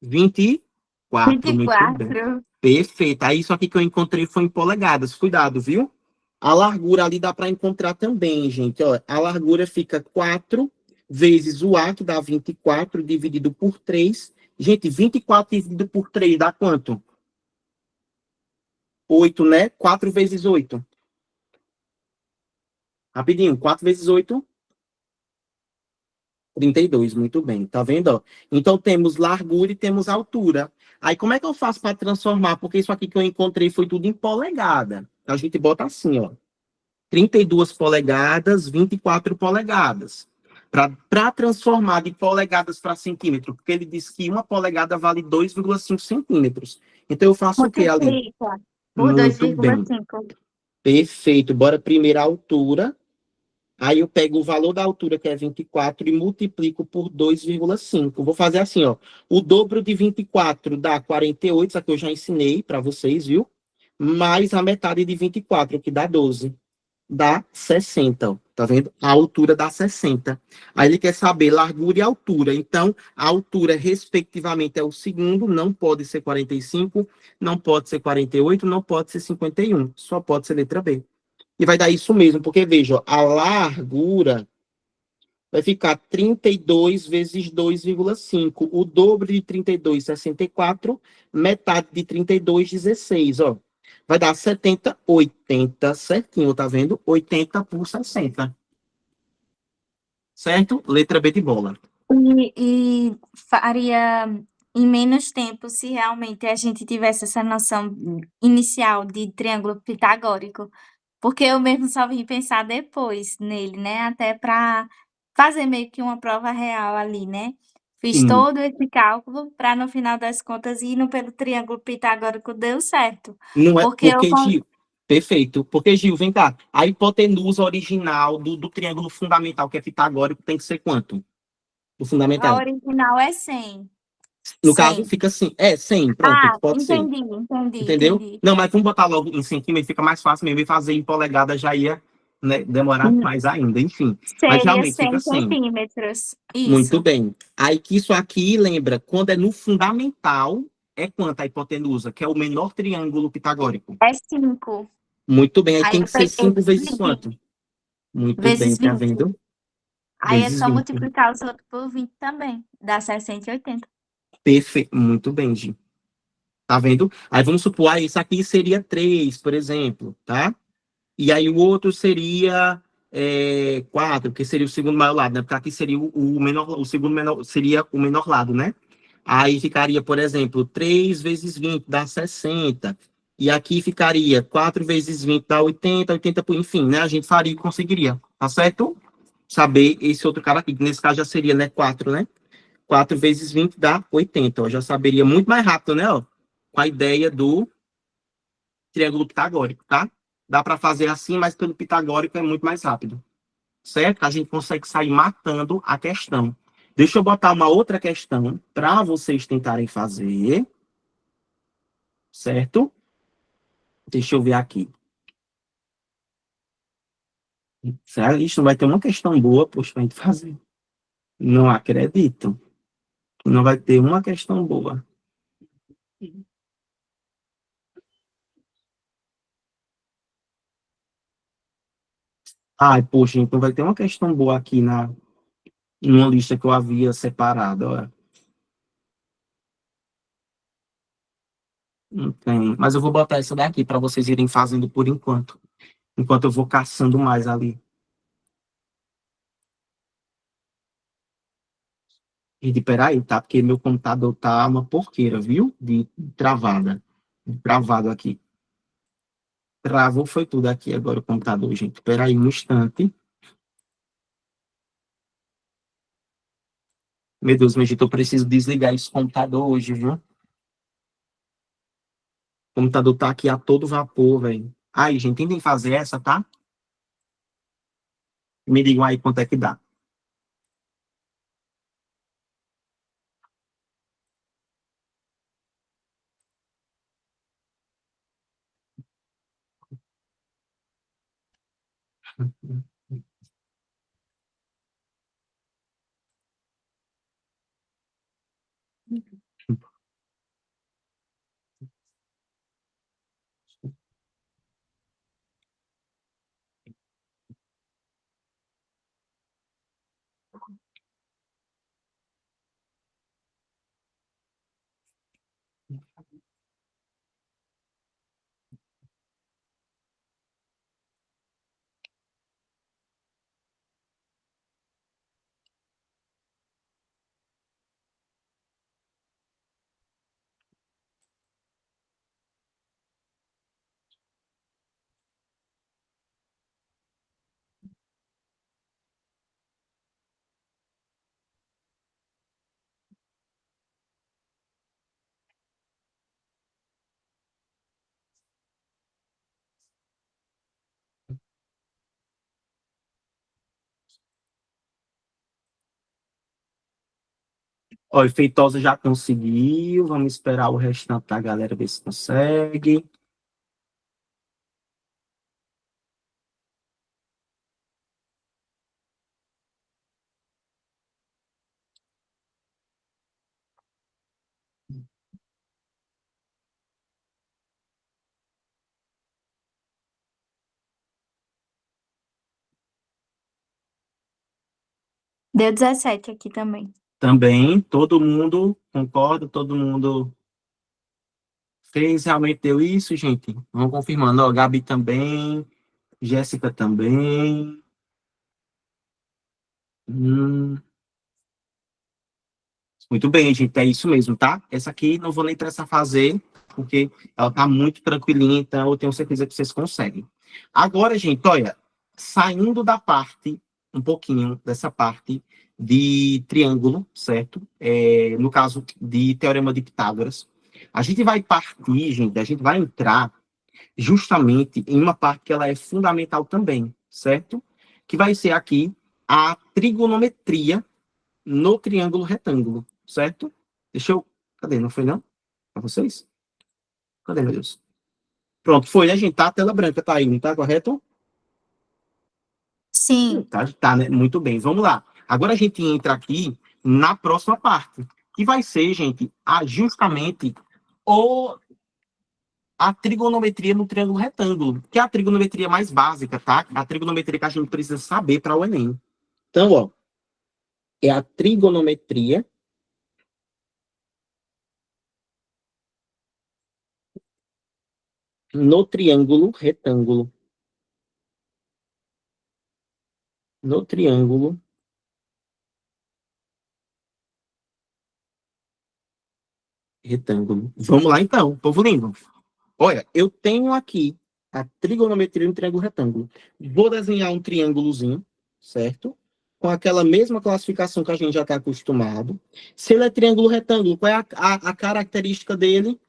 24. Muito bem. 24. Perfeito. Aí isso aqui que eu encontrei foi em polegadas. Cuidado, viu? A largura ali dá para encontrar também, gente. Ó, a largura fica 4 vezes o A, que dá 24, dividido por 3. Gente, 24 dividido por 3 dá quanto? 8, né? 4 vezes 8. Rapidinho. 4 vezes 8. 32, muito bem. Tá vendo? Ó? Então, temos largura e temos altura. Aí, como é que eu faço para transformar? Porque isso aqui que eu encontrei foi tudo em polegada. A gente bota assim, ó. 32 polegadas, 24 polegadas. Para transformar de polegadas para centímetro, porque ele disse que 1 polegada vale 2,5 centímetros. Então, eu faço o que ali? Multiplica por Muito bem. 2,5. Perfeito. Bora primeiro a altura. Aí eu pego o valor da altura, que é 24, e multiplico por 2,5. Vou fazer assim, ó. O dobro de 24 dá 48, isso aqui eu já ensinei para vocês, viu? Mais a metade de 24, que dá 12. Dá 60, ó. Tá vendo? A altura dá 60. Aí ele quer saber largura e altura. Então, a altura, respectivamente, é o segundo, não pode ser 45, não pode ser 48, não pode ser 51. Só pode ser letra B. E vai dar isso mesmo, porque veja, ó, a largura vai ficar 32 vezes 2,5. O dobro de 32, 64. Metade de 32, 16. Ó. Vai dar 70, 80, certinho, tá vendo? 80 por 60. Certo? Letra B de bola. E faria em menos tempo se realmente a gente tivesse essa noção inicial de triângulo pitagórico. Porque eu mesmo só vim pensar depois nele, né? Até para fazer meio que uma prova real ali, né? Fiz Sim. todo esse cálculo para no final das contas indo pelo triângulo pitagórico deu certo. Não é Porque eu porque, Gil. Perfeito. Porque, Gil, vem cá. A hipotenusa original do triângulo fundamental, que é pitagórico, tem que ser quanto? O a fundamental. original é 100. No caso, 100. fica assim. É, 100, pronto, Ah, pode ser. entendi, entendi, Entendeu? entendi. Não, mas vamos botar logo em centímetro, fica mais fácil mesmo. E fazer em polegada já ia, né, demorar mais ainda, enfim. Mas Seria realmente fica 100 100. centímetros. Muito Isso. bem. Aí que isso aqui, lembra, quando é no fundamental, é quanto a hipotenusa, que é o menor triângulo pitagórico. É 5. Muito bem. Aí Aí tem eu que ser peguei 5 vezes 20 quanto? Muito bem, vezes tá 20. vendo? Aí é Vezes só 20. multiplicar os outros por 20 também. Dá 60 e 80. Perfeito. Muito bem, Gi. Tá vendo? Aí vamos supor, ah, isso aqui seria 3, por exemplo, tá? E aí o outro seria 4, que seria o segundo maior lado, né? Porque aqui seria o menor, o segundo menor, seria o menor lado, né? Aí ficaria, por exemplo, 3 vezes 20 dá 60. E aqui ficaria 4 vezes 20 dá 80, 80 por, enfim, né? A gente faria e conseguiria, tá certo? Saber esse outro cara aqui, que nesse caso já seria, né, 4, né? 4 vezes 20 dá 80, ó. Já saberia muito mais rápido, né, ó? Com a ideia do triângulo pitagórico, tá? Dá para fazer assim, mas pelo pitagórico é muito mais rápido, certo? A gente consegue sair matando a questão. Deixa eu botar uma outra questão para vocês tentarem fazer, certo? Deixa eu ver aqui. Será que isso não vai ter uma questão boa, poxa, pra gente fazer? Não acredito. Não vai ter uma questão boa. Ai, poxa, então vai ter uma questão boa aqui numa lista que eu havia separado. Ó. Não tem. Mas eu vou botar essa daqui para vocês irem fazendo por enquanto. Enquanto eu vou caçando mais ali. E de peraí, tá? Porque meu computador tá uma porqueira, viu? De travada. Travado aqui. Travou foi tudo aqui agora o computador, gente. Peraí um instante. Meu Deus, mas gente, eu preciso desligar esse computador hoje, viu? O computador tá aqui a todo vapor, velho. Aí, gente, tentem fazer essa, tá? Me digam aí quanto é que dá. Ó, o Feitosa já conseguiu. Vamos esperar o restante da galera ver se consegue. Deu 17 aqui também. Também, todo mundo concorda, todo mundo fez, realmente deu isso, gente. Vamos confirmando, ó, Gabi também, Jéssica também. Hum, muito bem, gente, é isso mesmo, tá? Essa aqui não vou nem precisar fazer, porque ela tá muito tranquilinha, então eu tenho certeza que vocês conseguem. Agora, gente, olha, saindo da parte, um pouquinho dessa parte de triângulo, certo? No caso de Teorema de Pitágoras, a gente vai partir, gente, a gente vai entrar justamente em uma parte que ela é fundamental também, certo? Que vai ser aqui a trigonometria no triângulo retângulo, certo? Deixa eu... Cadê? Não foi, não? Para vocês? Cadê, meu Deus? Pronto, foi, né, gente? Tá, a tela branca tá aí, não tá correto? Sim. Tá, né? Muito bem, vamos lá. Agora a gente entra aqui na próxima parte, que vai ser, gente, justamente a trigonometria no triângulo retângulo, que é a trigonometria mais básica, tá? A trigonometria que a gente precisa saber para o Enem. Então, ó, é a trigonometria no triângulo retângulo. No triângulo retângulo. Vamos lá, então, povo lindo. Olha, eu tenho aqui a trigonometria no triângulo retângulo. Vou desenhar um triângulozinho, certo? Com aquela mesma classificação que a gente já está acostumado. Se ele é triângulo retângulo, qual é a característica dele?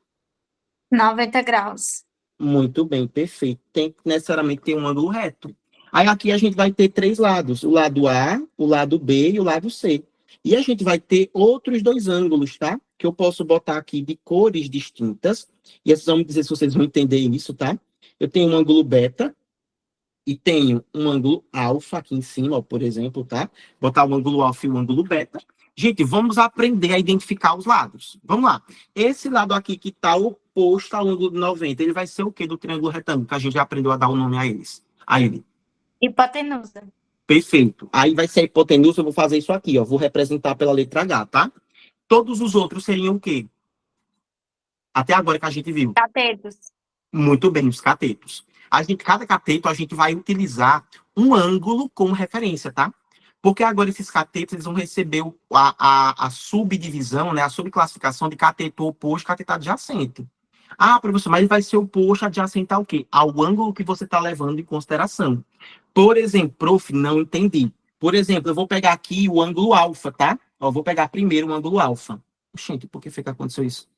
90 graus. Muito bem, perfeito. Tem que necessariamente ter um ângulo reto. Aí aqui a gente vai ter três lados: o lado A, o lado B e o lado C. E a gente vai ter outros dois ângulos, tá? Que eu posso botar aqui de cores distintas. E vocês vão me dizer se vocês vão entender isso, tá? Eu tenho um ângulo beta e tenho um ângulo alfa aqui em cima, ó, por exemplo, tá? Botar o ângulo alfa e o ângulo beta. Gente, vamos aprender a identificar os lados. Vamos lá. Esse lado aqui que está oposto ao ângulo de 90, ele vai ser o quê do triângulo retângulo? Que a gente já aprendeu a dar o nome a eles. A ele. Hipotenusa. Perfeito. Aí vai ser a hipotenusa, eu vou fazer isso aqui, ó. Vou representar pela letra H, tá? Todos os outros seriam o quê? Até agora que a gente viu. Catetos. Muito bem, os catetos. Cada cateto a gente vai utilizar um ângulo como referência, tá? Porque agora esses catetos eles vão receber a subdivisão, né, a subclassificação de cateto oposto e cateto adjacente. Ah, professor, mas ele vai ser oposto adjacente ao quê? Ao ângulo que você está levando em consideração. Por exemplo, prof, não entendi. Por exemplo, eu vou pegar aqui o ângulo alfa, tá? Ó, vou pegar primeiro o ângulo alfa. Gente, por que foi que aconteceu isso?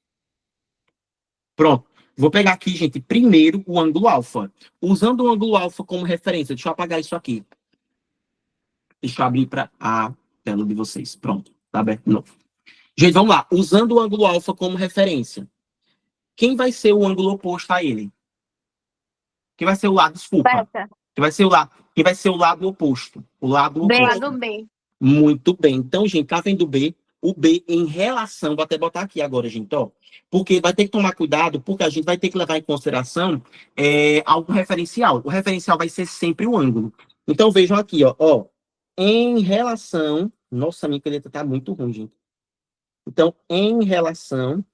Pronto. Vou pegar aqui, gente, primeiro o ângulo alfa. Usando o ângulo alfa como referência, deixa eu apagar isso aqui. Deixa eu abrir para a tela de vocês. Pronto, tá aberto de novo. Gente, vamos lá. Usando o ângulo alfa como referência, quem vai ser o ângulo oposto a ele? Quem vai ser o lado, desculpa. Beta. Quem vai ser o lado oposto? O lado B. oposto. Lado B. Muito bem. Então, gente, tá vendo o B? O B em relação, vou até botar aqui agora, gente, ó. Porque vai ter que tomar cuidado, porque a gente vai ter que levar em consideração algum referencial. O referencial vai ser sempre o ângulo. Então, vejam aqui, ó. Em relação... Nossa, minha caneta tá muito ruim, gente. Então, em relação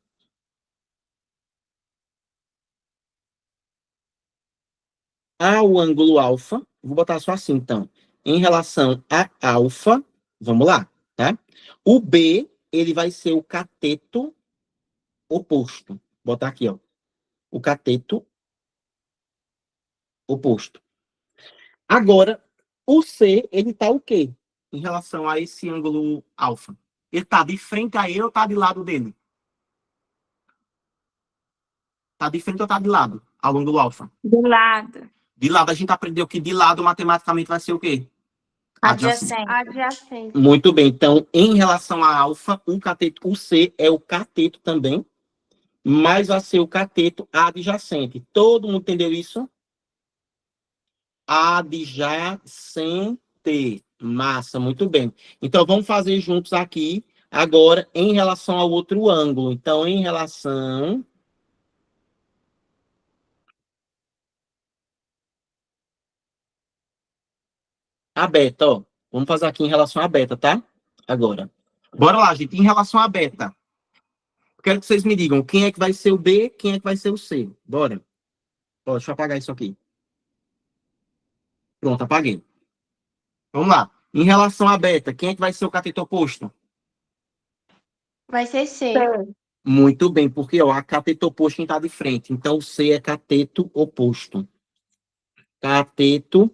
ao ângulo alfa, vou botar só assim, então. Em relação a alfa, vamos lá, tá? O B, ele vai ser o cateto oposto. Vou botar aqui, ó. O cateto oposto. Agora, o C, ele tá o quê? Em relação a esse ângulo alfa. Ele tá de frente a ele ou tá de lado dele? Tá de frente ou tá de lado ao ângulo alfa? Do lado. De lado, a gente aprendeu que de lado, matematicamente, vai ser o quê? Adjacente. Adjacente. Muito bem. Então, em relação a alfa, o C é o cateto também, mas vai ser o cateto adjacente. Todo mundo entendeu isso? Adjacente. Massa, muito bem. Então, vamos fazer juntos aqui, agora, em relação ao outro ângulo. Então, em relação a beta, ó. Vamos fazer aqui em relação a beta, tá? Agora. Bora lá, gente. Em relação a beta, quero que vocês me digam quem é que vai ser o B, quem é que vai ser o C. Bora. Ó, deixa eu apagar isso aqui. Pronto, apaguei. Vamos lá. Em relação a beta, quem é que vai ser o cateto oposto? Vai ser C. Muito bem, porque ó, a cateto oposto quem está de frente. Então, o C é cateto oposto. Cateto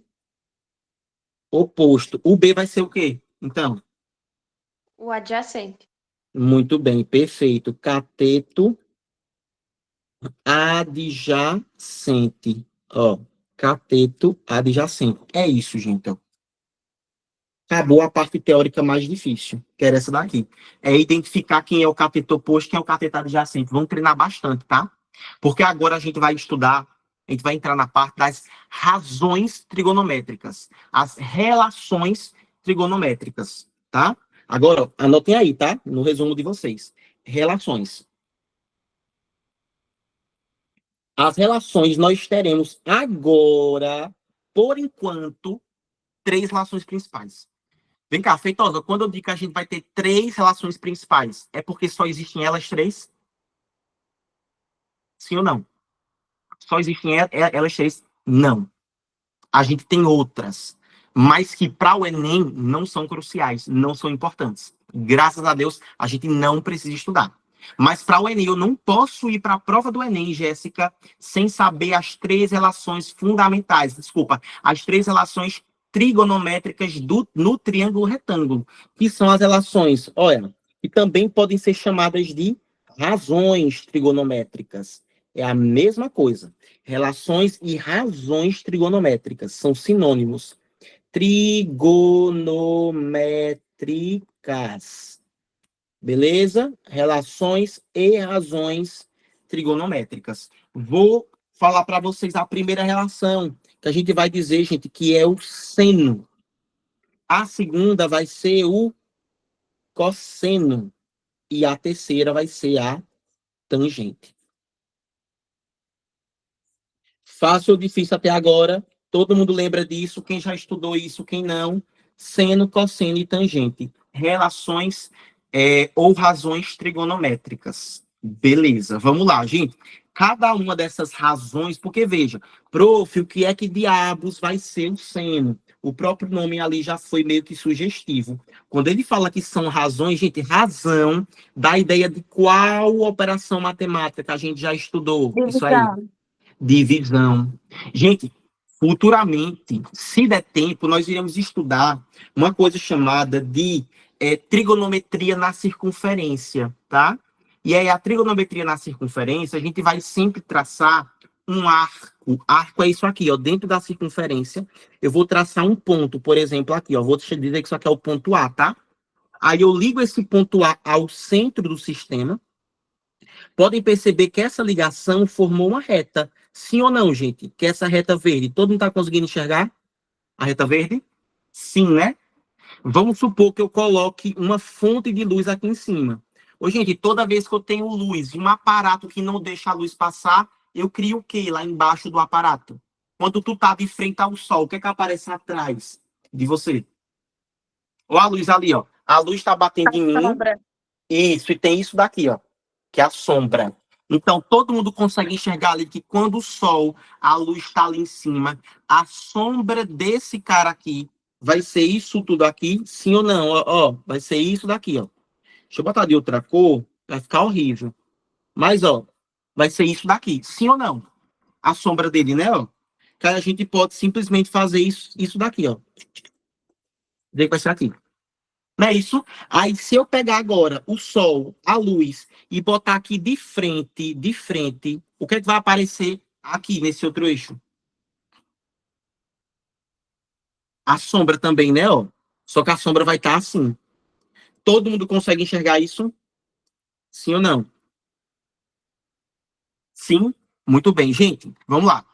oposto. O B vai ser o quê? Então, O adjacente. muito bem, perfeito. Cateto adjacente. Ó, cateto adjacente. É isso, gente. Ó. Acabou a parte teórica mais difícil, que era essa daqui. É identificar quem é o cateto oposto e quem é o cateto adjacente. Vamos treinar bastante, tá? Porque agora a gente vai estudar, a gente vai entrar na parte das razões trigonométricas, as relações trigonométricas, tá? Agora, ó, anotem aí, tá? No resumo de vocês. Relações. As relações nós teremos agora, por enquanto, 3 relações principais. Vem cá, Feitosa, quando eu digo que a gente vai ter 3 relações principais, é porque só existem elas 3? Sim ou não? Só existem elas 3? Não. A gente tem outras, mas que para o Enem não são cruciais, não são importantes. Graças a Deus, a gente não precisa estudar. Mas para o Enem, eu não posso ir para a prova do Enem, Jéssica, sem saber as 3 relações fundamentais, desculpa, as 3 relações trigonométricas no triângulo retângulo, que são as relações, olha, que também podem ser chamadas de razões trigonométricas. É a mesma coisa. Relações e razões trigonométricas são sinônimos. Trigonométricas. Beleza? Relações e razões trigonométricas. Vou falar para vocês a primeira relação, que a gente vai dizer, gente, que é o seno. A segunda vai ser o cosseno. E a terceira vai ser a tangente. Fácil ou difícil até agora? Todo mundo lembra disso? Quem já estudou isso, quem não? Seno, cosseno e tangente. Relações ou razões trigonométricas. Beleza, vamos lá, gente. Cada uma dessas razões, porque veja, prof, o que é que diabos vai ser o seno? O próprio nome ali já foi meio que sugestivo. Quando ele fala que são razões, gente, razão dá a ideia de qual operação matemática que a gente já estudou. Isso aí. Divisão. Gente, futuramente, se der tempo, nós iremos estudar uma coisa chamada de trigonometria na circunferência, tá? E aí, a trigonometria na circunferência, a gente vai sempre traçar um arco. Arco é isso aqui, ó, dentro da circunferência. Eu vou traçar um ponto, por exemplo, aqui, ó. Vou dizer que isso aqui é o ponto A, tá? Aí eu ligo esse ponto A ao centro do sistema. Podem perceber que essa ligação formou uma reta. Sim ou não, gente? Que essa reta verde, todo mundo está conseguindo enxergar? A reta verde? Sim, né? Vamos supor que eu coloque uma fonte de luz aqui em cima. Ô, gente, toda vez que eu tenho luz e um aparato que não deixa a luz passar, eu crio o quê lá embaixo do aparato? Quando tu tá de frente ao sol, o que é que aparece atrás de você? Ó a luz ali, ó. A luz está batendo em mim. Isso, e tem isso daqui, ó, que é a sombra. Então, todo mundo consegue enxergar ali que quando o sol, a luz está ali em cima, a sombra desse cara aqui vai ser isso tudo aqui, sim ou não? Ó, vai ser isso daqui, ó. Deixa eu botar de outra cor, vai ficar horrível. Mas, ó, vai ser isso daqui, sim ou não? A sombra dele, né, ó? Que a gente pode simplesmente fazer isso daqui, ó. Dizer que vai ser aqui. Não é isso? Aí, se eu pegar agora o sol, a luz, e botar aqui de frente, o que é que vai aparecer aqui nesse outro eixo? A sombra também, né? Ó. Só que a sombra vai estar assim. Todo mundo consegue enxergar isso? Sim ou não? Sim? Muito bem, gente. Vamos lá.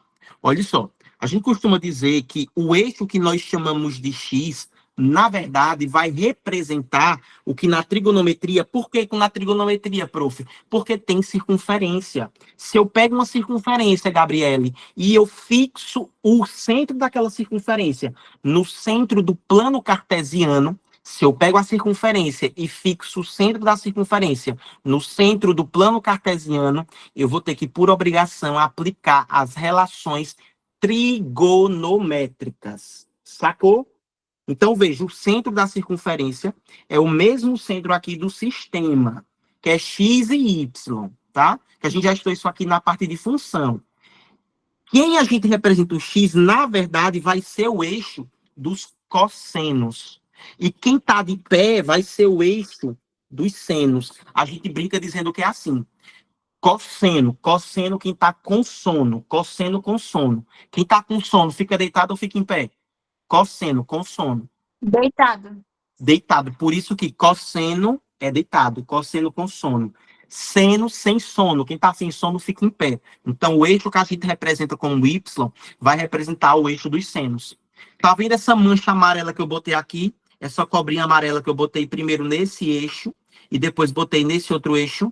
Olha só. A gente costuma dizer que o eixo que nós chamamos de X, na verdade, vai representar o que na trigonometria... Por que na trigonometria, prof? Porque tem circunferência. Se eu pego uma circunferência, Gabriele, e eu fixo o centro daquela circunferência no centro do plano cartesiano, se eu pego a circunferência e fixo o centro da circunferência no centro do plano cartesiano, eu vou ter que, por obrigação, aplicar as relações trigonométricas. Sacou? Então, veja, o centro da circunferência é o mesmo centro aqui do sistema, que é x e y, tá? Que a gente já estudou isso aqui na parte de função. Quem a gente representa o x, na verdade, vai ser o eixo dos cossenos. E quem está de pé vai ser o eixo dos senos. A gente brinca dizendo que é assim. Cosseno, quem está com sono. Cosseno com sono. Quem está com sono, fica deitado ou fica em pé? Cosseno, com sono. Deitado. Deitado. Por isso que cosseno é deitado. Cosseno com sono. Seno sem sono. Quem está sem sono fica em pé. Então, o eixo que a gente representa como Y vai representar o eixo dos senos. Tá vendo essa mancha amarela que eu botei aqui? Essa cobrinha amarela que eu botei primeiro nesse eixo e depois botei nesse outro eixo.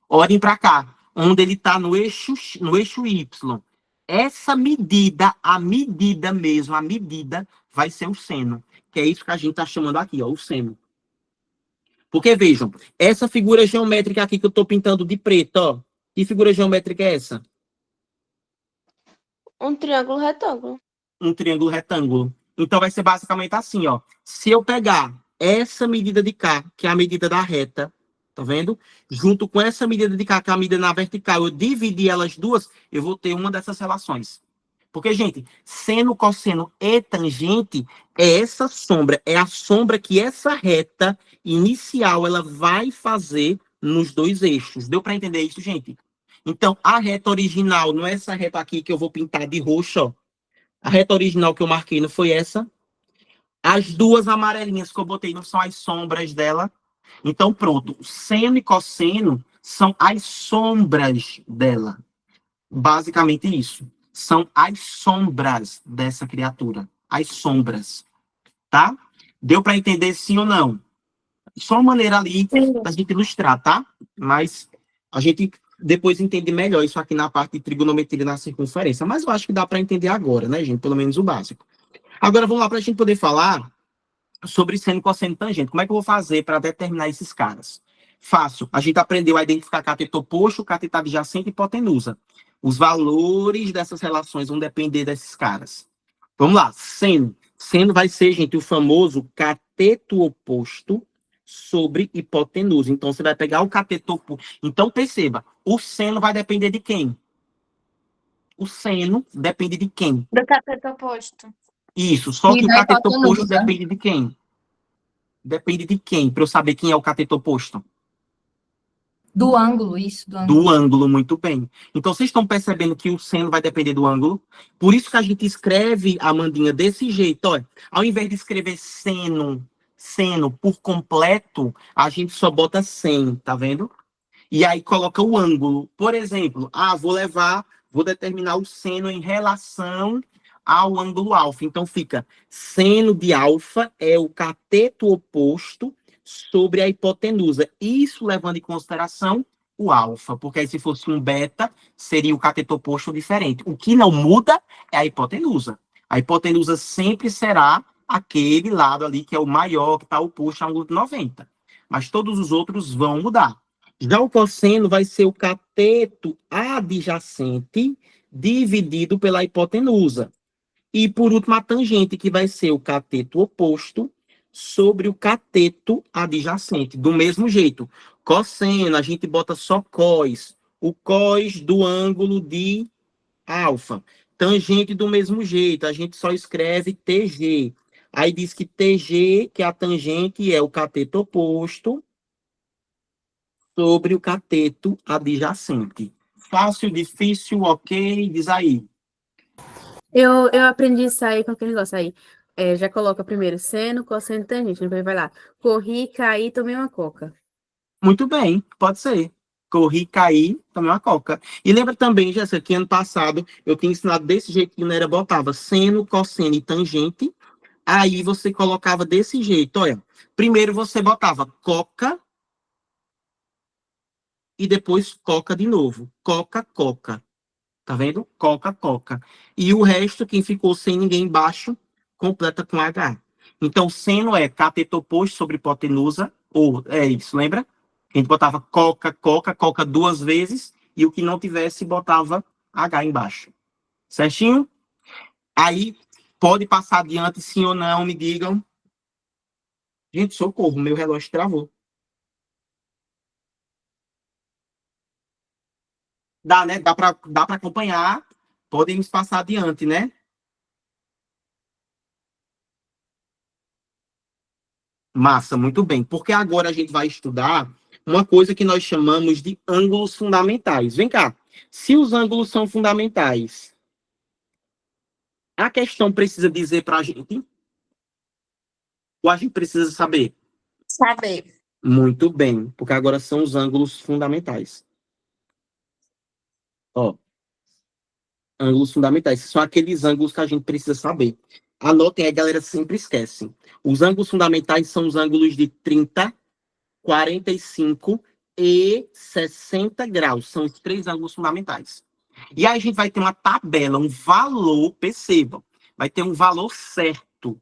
Olhem para cá, onde ele está no eixo Y. Essa medida, a medida mesmo, a medida vai ser o seno. Que é isso que a gente está chamando aqui, ó, o seno. Porque, vejam, essa figura geométrica aqui que eu estou pintando de preto, ó. Que figura geométrica é essa? Um triângulo retângulo. Um triângulo retângulo. Então, vai ser basicamente assim, ó. Se eu pegar essa medida de cá, que é a medida da reta, tá vendo? Junto com essa medida de cá, que é a medida na vertical, eu dividir elas duas, eu vou ter uma dessas relações. Porque, gente, seno, cosseno e tangente é essa sombra, é a sombra que essa reta inicial ela vai fazer nos dois eixos. Deu para entender isso, gente? Então, a reta original não é essa reta aqui que eu vou pintar de roxo, ó. A reta original que eu marquei não foi essa. As duas amarelinhas que eu botei não são as sombras dela. Então, pronto. Seno e cosseno são as sombras dela. Basicamente isso. São as sombras dessa criatura. As sombras. Tá? Deu para entender sim ou não? Só uma maneira ali da gente ilustrar, tá? Mas a gente depois entende melhor isso aqui na parte de trigonometria na circunferência. Mas eu acho que dá para entender agora, né, gente? Pelo menos o básico. Agora vamos lá para a gente poder falar sobre seno, cosseno e tangente. Como é que eu vou fazer para determinar esses caras? Fácil. A gente aprendeu a identificar cateto oposto, cateto adjacente e hipotenusa. Os valores dessas relações vão depender desses caras. Vamos lá. Seno. Seno vai ser, gente, o famoso cateto oposto sobre hipotenusa. Então, você vai pegar o cateto oposto. Então, perceba, o seno vai depender de quem? O seno depende de quem? Do cateto oposto. Isso, só E que o da cateto oposto hipotenusa. depende de quem? Depende de quem? Para eu saber quem é o cateto oposto. Do ângulo, isso, do ângulo. Do ângulo, muito bem. Então, vocês estão percebendo que o seno vai depender do ângulo? Por isso que a gente escreve, Amandinha, desse jeito, olha. Ao invés de escrever seno por completo, a gente só bota sen, tá vendo? E aí coloca o ângulo. Por exemplo, vou determinar o seno em relação ao ângulo alfa. Então, fica seno de alfa é o cateto oposto sobre a hipotenusa. Isso levando em consideração o alfa, porque aí se fosse um beta, seria o cateto oposto diferente. O que não muda é a hipotenusa. A hipotenusa sempre será aquele lado ali que é o maior, que está oposto ao ângulo de 90. Mas todos os outros vão mudar. Já o cosseno vai ser o cateto adjacente dividido pela hipotenusa. E, por último, a tangente, que vai ser o cateto oposto sobre o cateto adjacente. Do mesmo jeito, cosseno, a gente bota só cós. O cós do ângulo de alfa. Tangente, do mesmo jeito, a gente só escreve TG. Aí diz que TG, que é a tangente, é o cateto oposto sobre o cateto adjacente. Fácil, difícil, ok? Diz aí. Eu aprendi isso aí com aquele negócio aí. Já coloca primeiro seno, cosseno e tangente. Depois vai lá. Corri, caí, tomei uma coca. Muito bem, pode ser. Corri, caí, tomei uma coca. E lembra também, Jéssica, que ano passado eu tinha ensinado desse jeito, né? Botava seno, cosseno e tangente. Aí você colocava desse jeito, olha. Primeiro você botava coca e depois coca de novo. Coca, coca. Tá vendo? Coca, coca. E o resto, quem ficou sem ninguém embaixo, completa com H. Então, seno é cateto oposto sobre hipotenusa, ou é isso, lembra? A gente botava coca, coca, coca duas vezes, e o que não tivesse, botava H embaixo. Certinho? Aí, pode passar adiante, sim ou não, me digam. Gente, socorro, meu relógio travou. Dá, né? Dá pra acompanhar. Podemos passar adiante, né? Massa, muito bem. Porque agora a gente vai estudar uma coisa que nós chamamos de ângulos fundamentais. Vem cá. Se os ângulos são fundamentais, a questão precisa dizer para a gente, ou a gente precisa saber? Saber. Muito bem, porque agora são os ângulos fundamentais. Ó, ângulos fundamentais. São aqueles ângulos que a gente precisa saber. Anotem aí, galera, sempre esquecem. Os ângulos fundamentais são os ângulos de 30, 45 e 60 graus. São os três ângulos fundamentais. E aí a gente vai ter uma tabela, um valor, percebam, vai ter um valor certo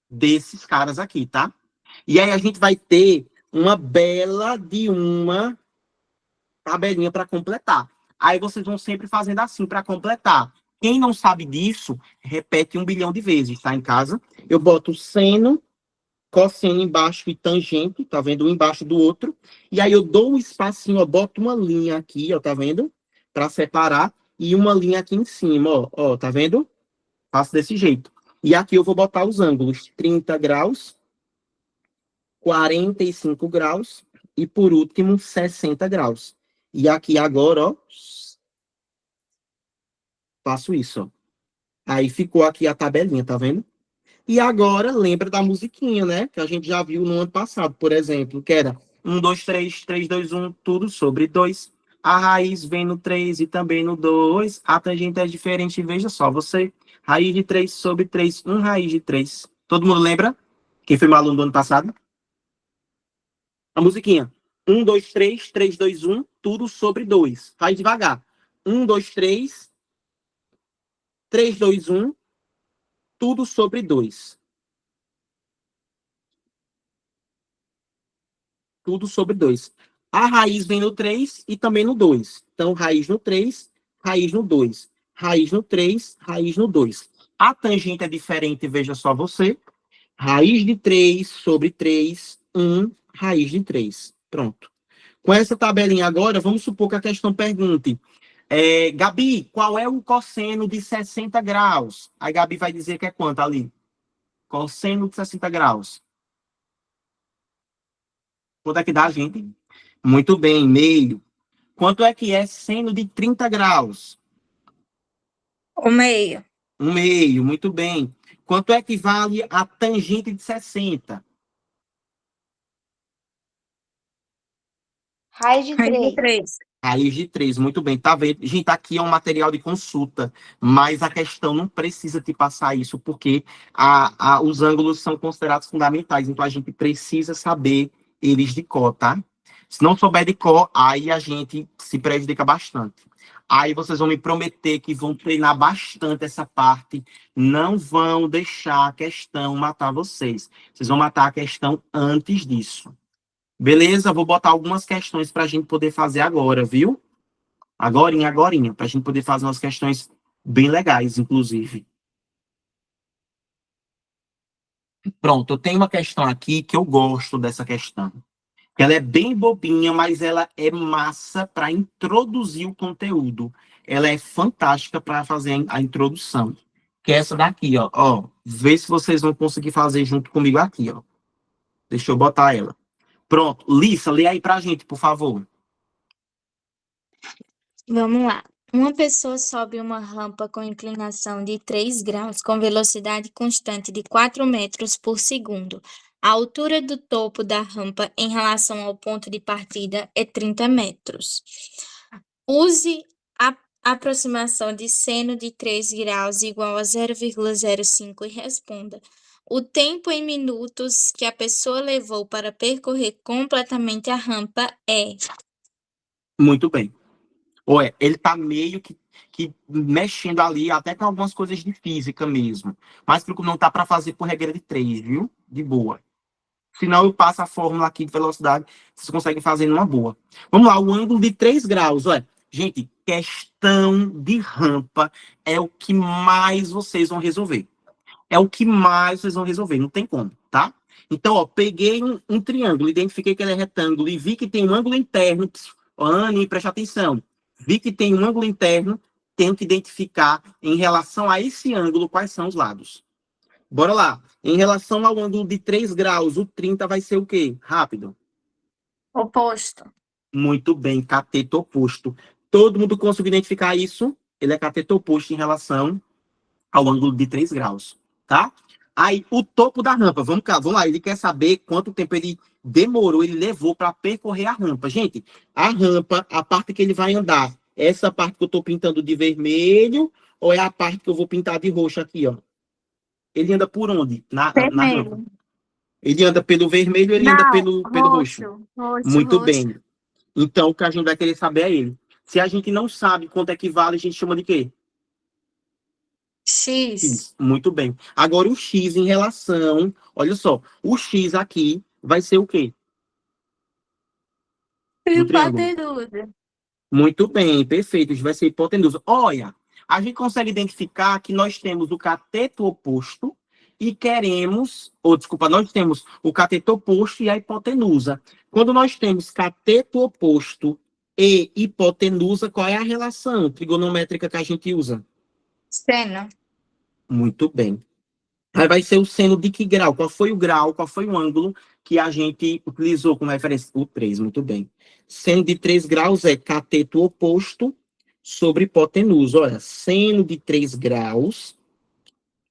desses caras aqui, tá? E aí a gente vai ter uma bela de uma tabelinha para completar. Aí vocês vão sempre fazendo assim para completar. Quem não sabe disso, repete 1 bilhão de vezes, tá em casa? Eu boto seno, cosseno embaixo e tangente, tá vendo? Um embaixo do outro. E aí eu dou um espacinho, ó, boto uma linha aqui, ó, tá vendo? Para separar. E uma linha aqui em cima, ó, tá vendo? Faço desse jeito. E aqui eu vou botar os ângulos: 30 graus, 45 graus e, por último, 60 graus. E aqui agora, ó, faço isso, ó. Aí ficou aqui a tabelinha, tá vendo? E agora, lembra da musiquinha, né? Que a gente já viu no ano passado, por exemplo, que era 1, 2, 3, 3, 2, 1, tudo sobre 2. A raiz vem no 3 e também no 2. A tangente é diferente, veja só, você. Raiz de 3 sobre 3, 1 raiz de 3. Todo mundo lembra? Quem foi meu aluno do ano passado? A musiquinha. 1, 2, 3, 3, 2, 1, tudo sobre 2. Faz devagar. 1, 2, 3, 3, 2, 1, tudo sobre 2. Tudo sobre 2. A raiz vem no 3 e também no 2. Então, raiz no 3, raiz no 2. Raiz no 3, raiz no 2. A tangente é diferente, veja só você. Raiz de 3 sobre 3, 1, raiz de 3. Pronto. Com essa tabelinha agora, vamos supor que a questão pergunte: Gabi, qual é o cosseno de 60 graus? Aí Gabi vai dizer que é quanto ali? Cosseno de 60 graus. Quanto é que dá, gente? Muito bem, meio. Quanto é que é seno de 30 graus? O meio. 1 meio, muito bem. Quanto é que vale a tangente de 60? Raiz de Raiz de 3. 3. Raiz de 3, muito bem. Tá vendo? Gente, aqui é um material de consulta, mas a questão não precisa te passar isso, porque os ângulos são considerados fundamentais, então a gente precisa saber eles de cor, tá? Se não souber de cor, aí a gente se prejudica bastante. Aí vocês vão me prometer que vão treinar bastante essa parte, não vão deixar a questão matar vocês. Vocês vão matar a questão antes disso. Beleza? Vou botar algumas questões para a gente poder fazer agora, viu? Agorinha, para a gente poder fazer umas questões bem legais, inclusive. Pronto, eu tenho uma questão aqui que eu gosto dessa questão. Ela é bem bobinha, mas ela é massa para introduzir o conteúdo. Ela é fantástica para fazer a introdução. Que é essa daqui, ó. Vê se vocês vão conseguir fazer junto comigo aqui, ó. Deixa eu botar ela. Pronto. Lissa, lê aí pra gente, por favor. Vamos lá. Uma pessoa sobe uma rampa com inclinação de 3 graus com velocidade constante de 4 metros por segundo. A altura do topo da rampa em relação ao ponto de partida é 30 metros. Use a aproximação de seno de 3 graus igual a 0,05 e responda. O tempo em minutos que a pessoa levou para percorrer completamente a rampa é. Muito bem. Ué, ele tá meio que mexendo ali, até com algumas coisas de física mesmo. Mas não tá para fazer por regra de 3, viu? De boa. Senão eu passo a fórmula aqui de velocidade, vocês conseguem fazer numa boa. Vamos lá, o ângulo de 3 graus. Olha, gente, questão de rampa é o que mais vocês vão resolver. É o que mais vocês vão resolver, não tem como, tá? Então, ó, peguei um triângulo, identifiquei que ele é retângulo e vi que tem um ângulo interno. Anne, preste atenção. Vi que tem um ângulo interno, tenho que identificar em relação a esse ângulo quais são os lados. Bora lá. Em relação ao ângulo de 3 graus, o 30 vai ser o quê? Rápido. Oposto. Muito bem, cateto oposto. Todo mundo conseguiu identificar isso? Ele é cateto oposto em relação ao ângulo de 3 graus, tá? Aí, o topo da rampa, vamos lá, ele quer saber quanto tempo ele demorou, ele levou para percorrer a rampa. Gente, a rampa, a parte que ele vai andar, essa parte que eu estou pintando de vermelho, ou é a parte que eu vou pintar de roxo aqui, ó? Ele anda por onde? Na rampa. Vermelho. Ele anda pelo vermelho ou ele anda pelo roxo? Roxo, Muito roxo. bem. Então, o que a gente vai querer saber é ele. Se a gente não sabe quanto é que vale, a gente chama de quê? X. X. Muito bem. Agora, o X em relação... Olha só, o X aqui vai ser o quê? No triângulo. Hipotenusa. Muito bem, perfeito. Vai ser hipotenusa. Olha, a gente consegue identificar que nós temos o cateto oposto e queremos... desculpa, nós temos o cateto oposto e a hipotenusa. Quando nós temos cateto oposto e hipotenusa, qual é a relação trigonométrica que a gente usa? Seno. Muito bem. Aí vai ser o seno de que grau? Qual foi o grau, qual foi o ângulo que a gente utilizou como referência? O 3, muito bem. Seno de 3 graus é cateto oposto sobre hipotenusa. Olha, seno de 3 graus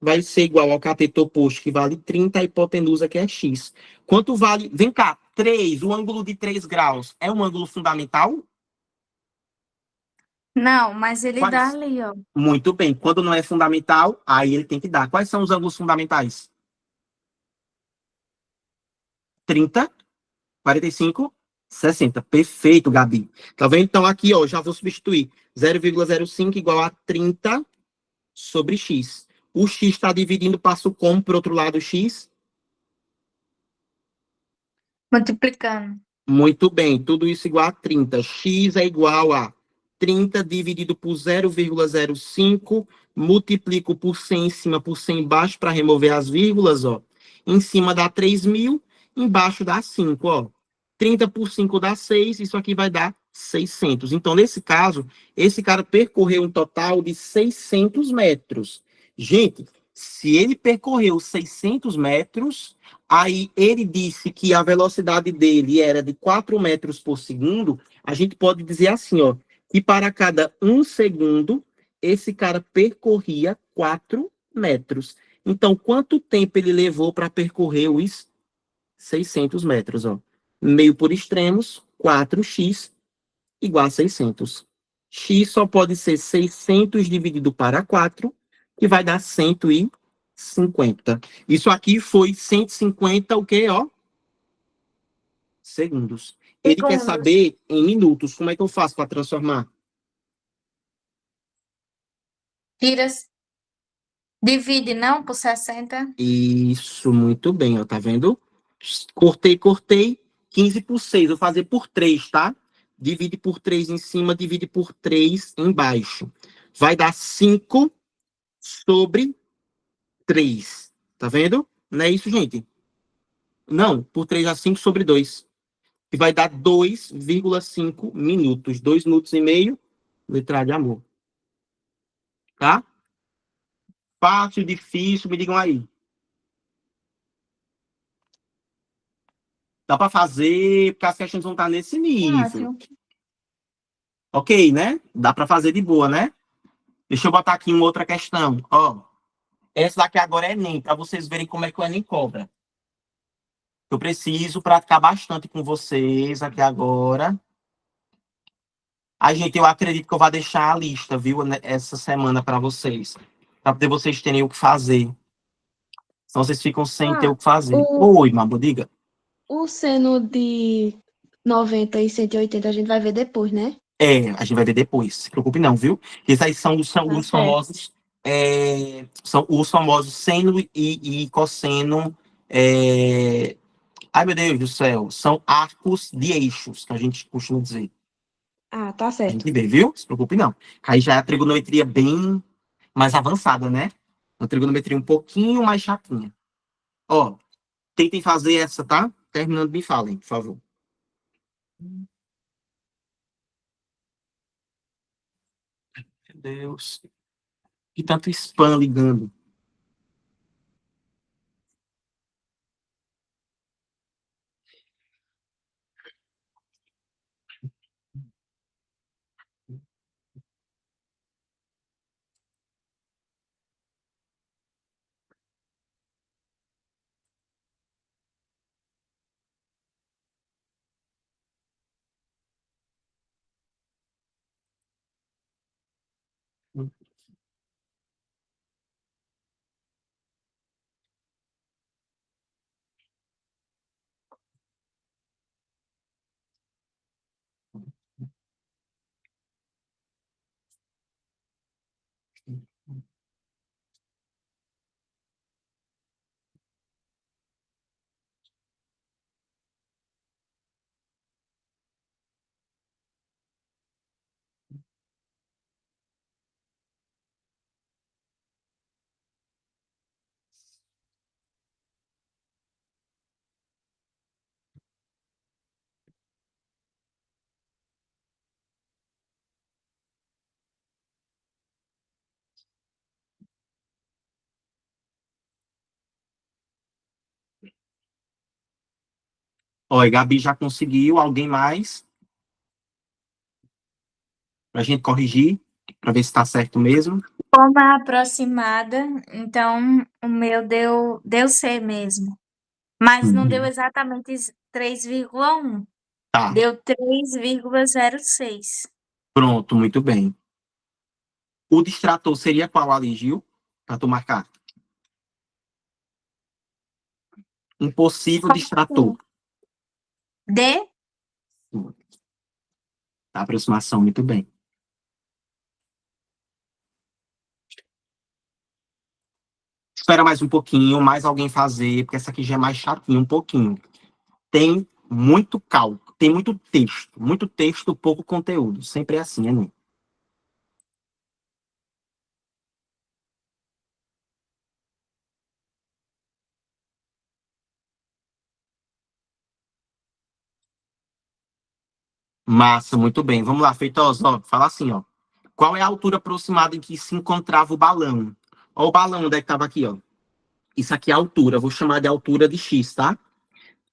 vai ser igual ao cateto oposto, que vale 30, a hipotenusa, que é x. Quanto vale? Vem cá, 3, o ângulo de 3 graus é um ângulo fundamental? Não, mas ele dá Quais? ali, ó. Muito bem. Quando não é fundamental, aí ele tem que dar. Quais são os ângulos fundamentais? 30, 45, 60. Perfeito, Gabi. Tá vendo? Então, aqui, ó, já vou substituir 0,05 igual a 30 sobre x. O x está dividindo, passo como para o outro lado, x? Multiplicando. Muito bem, tudo isso igual a 30. X é igual a 30 dividido por 0,05, multiplico por 100 em cima, por 100 embaixo, para remover as vírgulas, ó. Em cima dá 3.000, embaixo dá 5, ó. 30 por 5 dá 6, isso aqui vai dar 600. Então, nesse caso, esse cara percorreu um total de 600 metros. Gente, se ele percorreu 600 metros... Aí ele disse que a velocidade dele era de 4 metros por segundo. A gente pode dizer assim, ó, que para cada 1 segundo, esse cara percorria 4 metros. Então, quanto tempo ele levou para percorrer os 600 metros? Ó? Meio por extremos, 4x igual a 600. X só pode ser 600 dividido para 4, que vai dar 150. Isso aqui foi 150, o quê, ó? Segundos. Ele quer Segundos. saber em minutos. Como é que eu faço para transformar? Divide, não, por 60. Isso, muito bem, ó, tá vendo? Cortei, 15 por 6. Vou fazer por 3, tá? Divide por 3 em cima, divide por 3 embaixo. Vai dar 5 sobre 3. Tá vendo? Não é isso, gente? Não, por 3 dá 5 sobre 2. Que vai dar 2,5 minutos. 2 minutos e meio, letra de amor. Tá? Fácil, difícil, me digam aí. Dá para fazer, porque as questões vão estar nesse nível. Ótimo. Ok, né? Dá para fazer de boa, né? Deixa eu botar aqui uma outra questão. Ó, essa daqui agora é Enem, para vocês verem como é que o Enem cobra. Eu preciso praticar bastante com vocês aqui agora. Gente, eu acredito que eu vou deixar a lista, viu, essa semana para vocês. Para poder vocês terem o que fazer. Senão vocês ficam sem ter o que fazer. Oi, Mabo, diga. O seno de 90 e 180 a gente vai ver depois, né? A gente vai ver depois. Se preocupe não, viu? Esses aí são os certo. famosos... são os famosos seno e cosseno... Ai, meu Deus do céu. São arcos de eixos, que a gente costuma dizer. Ah, tá A certo. gente vê, viu? Se preocupe não. Aí já é a trigonometria bem mais avançada, né? Uma trigonometria um pouquinho mais chatinha. Ó, tentem fazer essa, tá? Terminando, me falem, por favor. Meu Deus. Que tanto spam ligando. Ó, e Gabi já conseguiu. Alguém mais? Pra gente corrigir, pra ver se tá certo mesmo. Forma aproximada, então o meu deu C mesmo. Mas não deu exatamente 3,1. Tá, Deu 3,06. pronto, muito bem. O distrator seria qual ali, Gil? Pra tu marcar. Um possível distrator. D? Tá, aproximação, muito bem. Espera mais um pouquinho, mais alguém fazer, porque essa aqui já é mais chatinha um pouquinho. Tem muito cálculo, tem muito texto, pouco conteúdo. Sempre é assim, né? Massa, muito bem. Vamos lá, Feitosa, ó, fala assim, ó. Qual é a altura aproximada em que se encontrava o balão? Ó, o balão, onde é que estava aqui, ó? Isso aqui é a altura, vou chamar de altura de X, tá?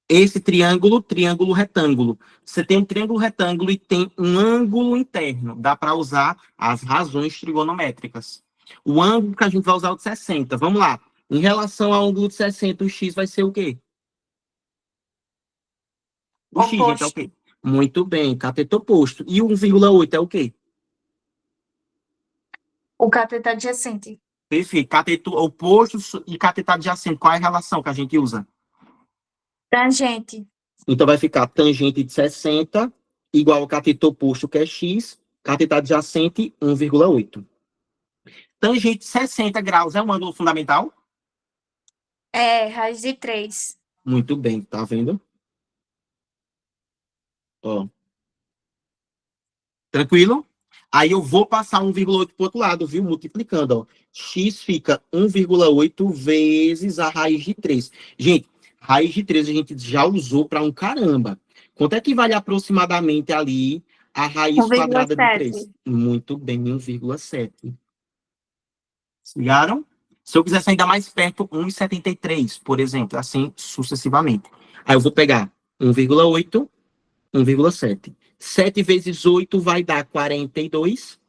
Esse triângulo, triângulo retângulo. Você tem um triângulo retângulo e tem um ângulo interno. Dá para usar as razões trigonométricas. O ângulo que a gente vai usar é o de 60. Vamos lá. Em relação ao ângulo de 60, o X vai ser o quê? O X, gente, é o quê? Muito bem, cateto oposto. E o 1,8 é o quê? O cateto adjacente. Perfeito. Cateto oposto e cateto adjacente. Qual é a relação que a gente usa? Tangente. Então vai ficar tangente de 60 igual ao cateto oposto, que é x, cateto adjacente 1,8. Tangente de 60 graus é um ângulo fundamental? Raiz de 3. Muito bem, tá vendo? Ó. Tranquilo? Aí eu vou passar 1,8 para o outro lado, viu? Multiplicando, ó. X fica 1,8 vezes a raiz de 3. Gente, raiz de 3 a gente já usou para um caramba. Quanto é que vale aproximadamente ali a raiz quadrada de 3? Muito bem, 1,7. Ligaram? Se eu quisesse ainda mais perto, 1,73, por exemplo, assim sucessivamente. Aí eu vou pegar 1,8, 1,7. 7 vezes 8 vai dar 42.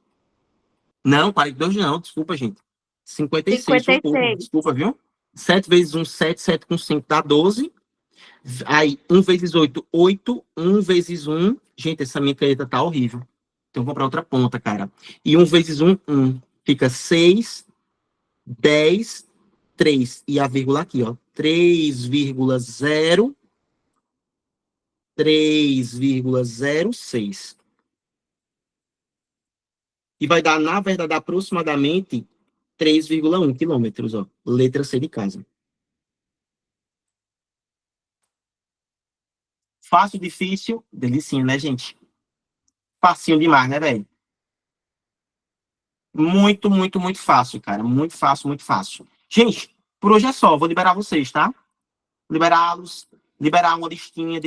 Não, 42 não, desculpa, gente. 56, sou burro, 56. desculpa, viu? 7 vezes 1, 7, 7 com 5 dá 12. Aí, 1 vezes 8, 8. 1 vezes 1. Gente, essa minha caneta tá horrível. Então, vou comprar outra ponta, cara. E 1 vezes 1, 1. Fica 6, 10, 3. E a vírgula aqui, ó. 3,0. 3,06. E vai dar, na verdade, aproximadamente 3,1 quilômetros, ó. Letra C de casa. Fácil, difícil, delicinha, né, gente? Facinho demais, né, velho? Muito, muito, muito fácil, cara. Muito fácil, muito fácil. Gente, por hoje é só. Vou liberar vocês, tá? Liberá-los. Liberar uma listinha de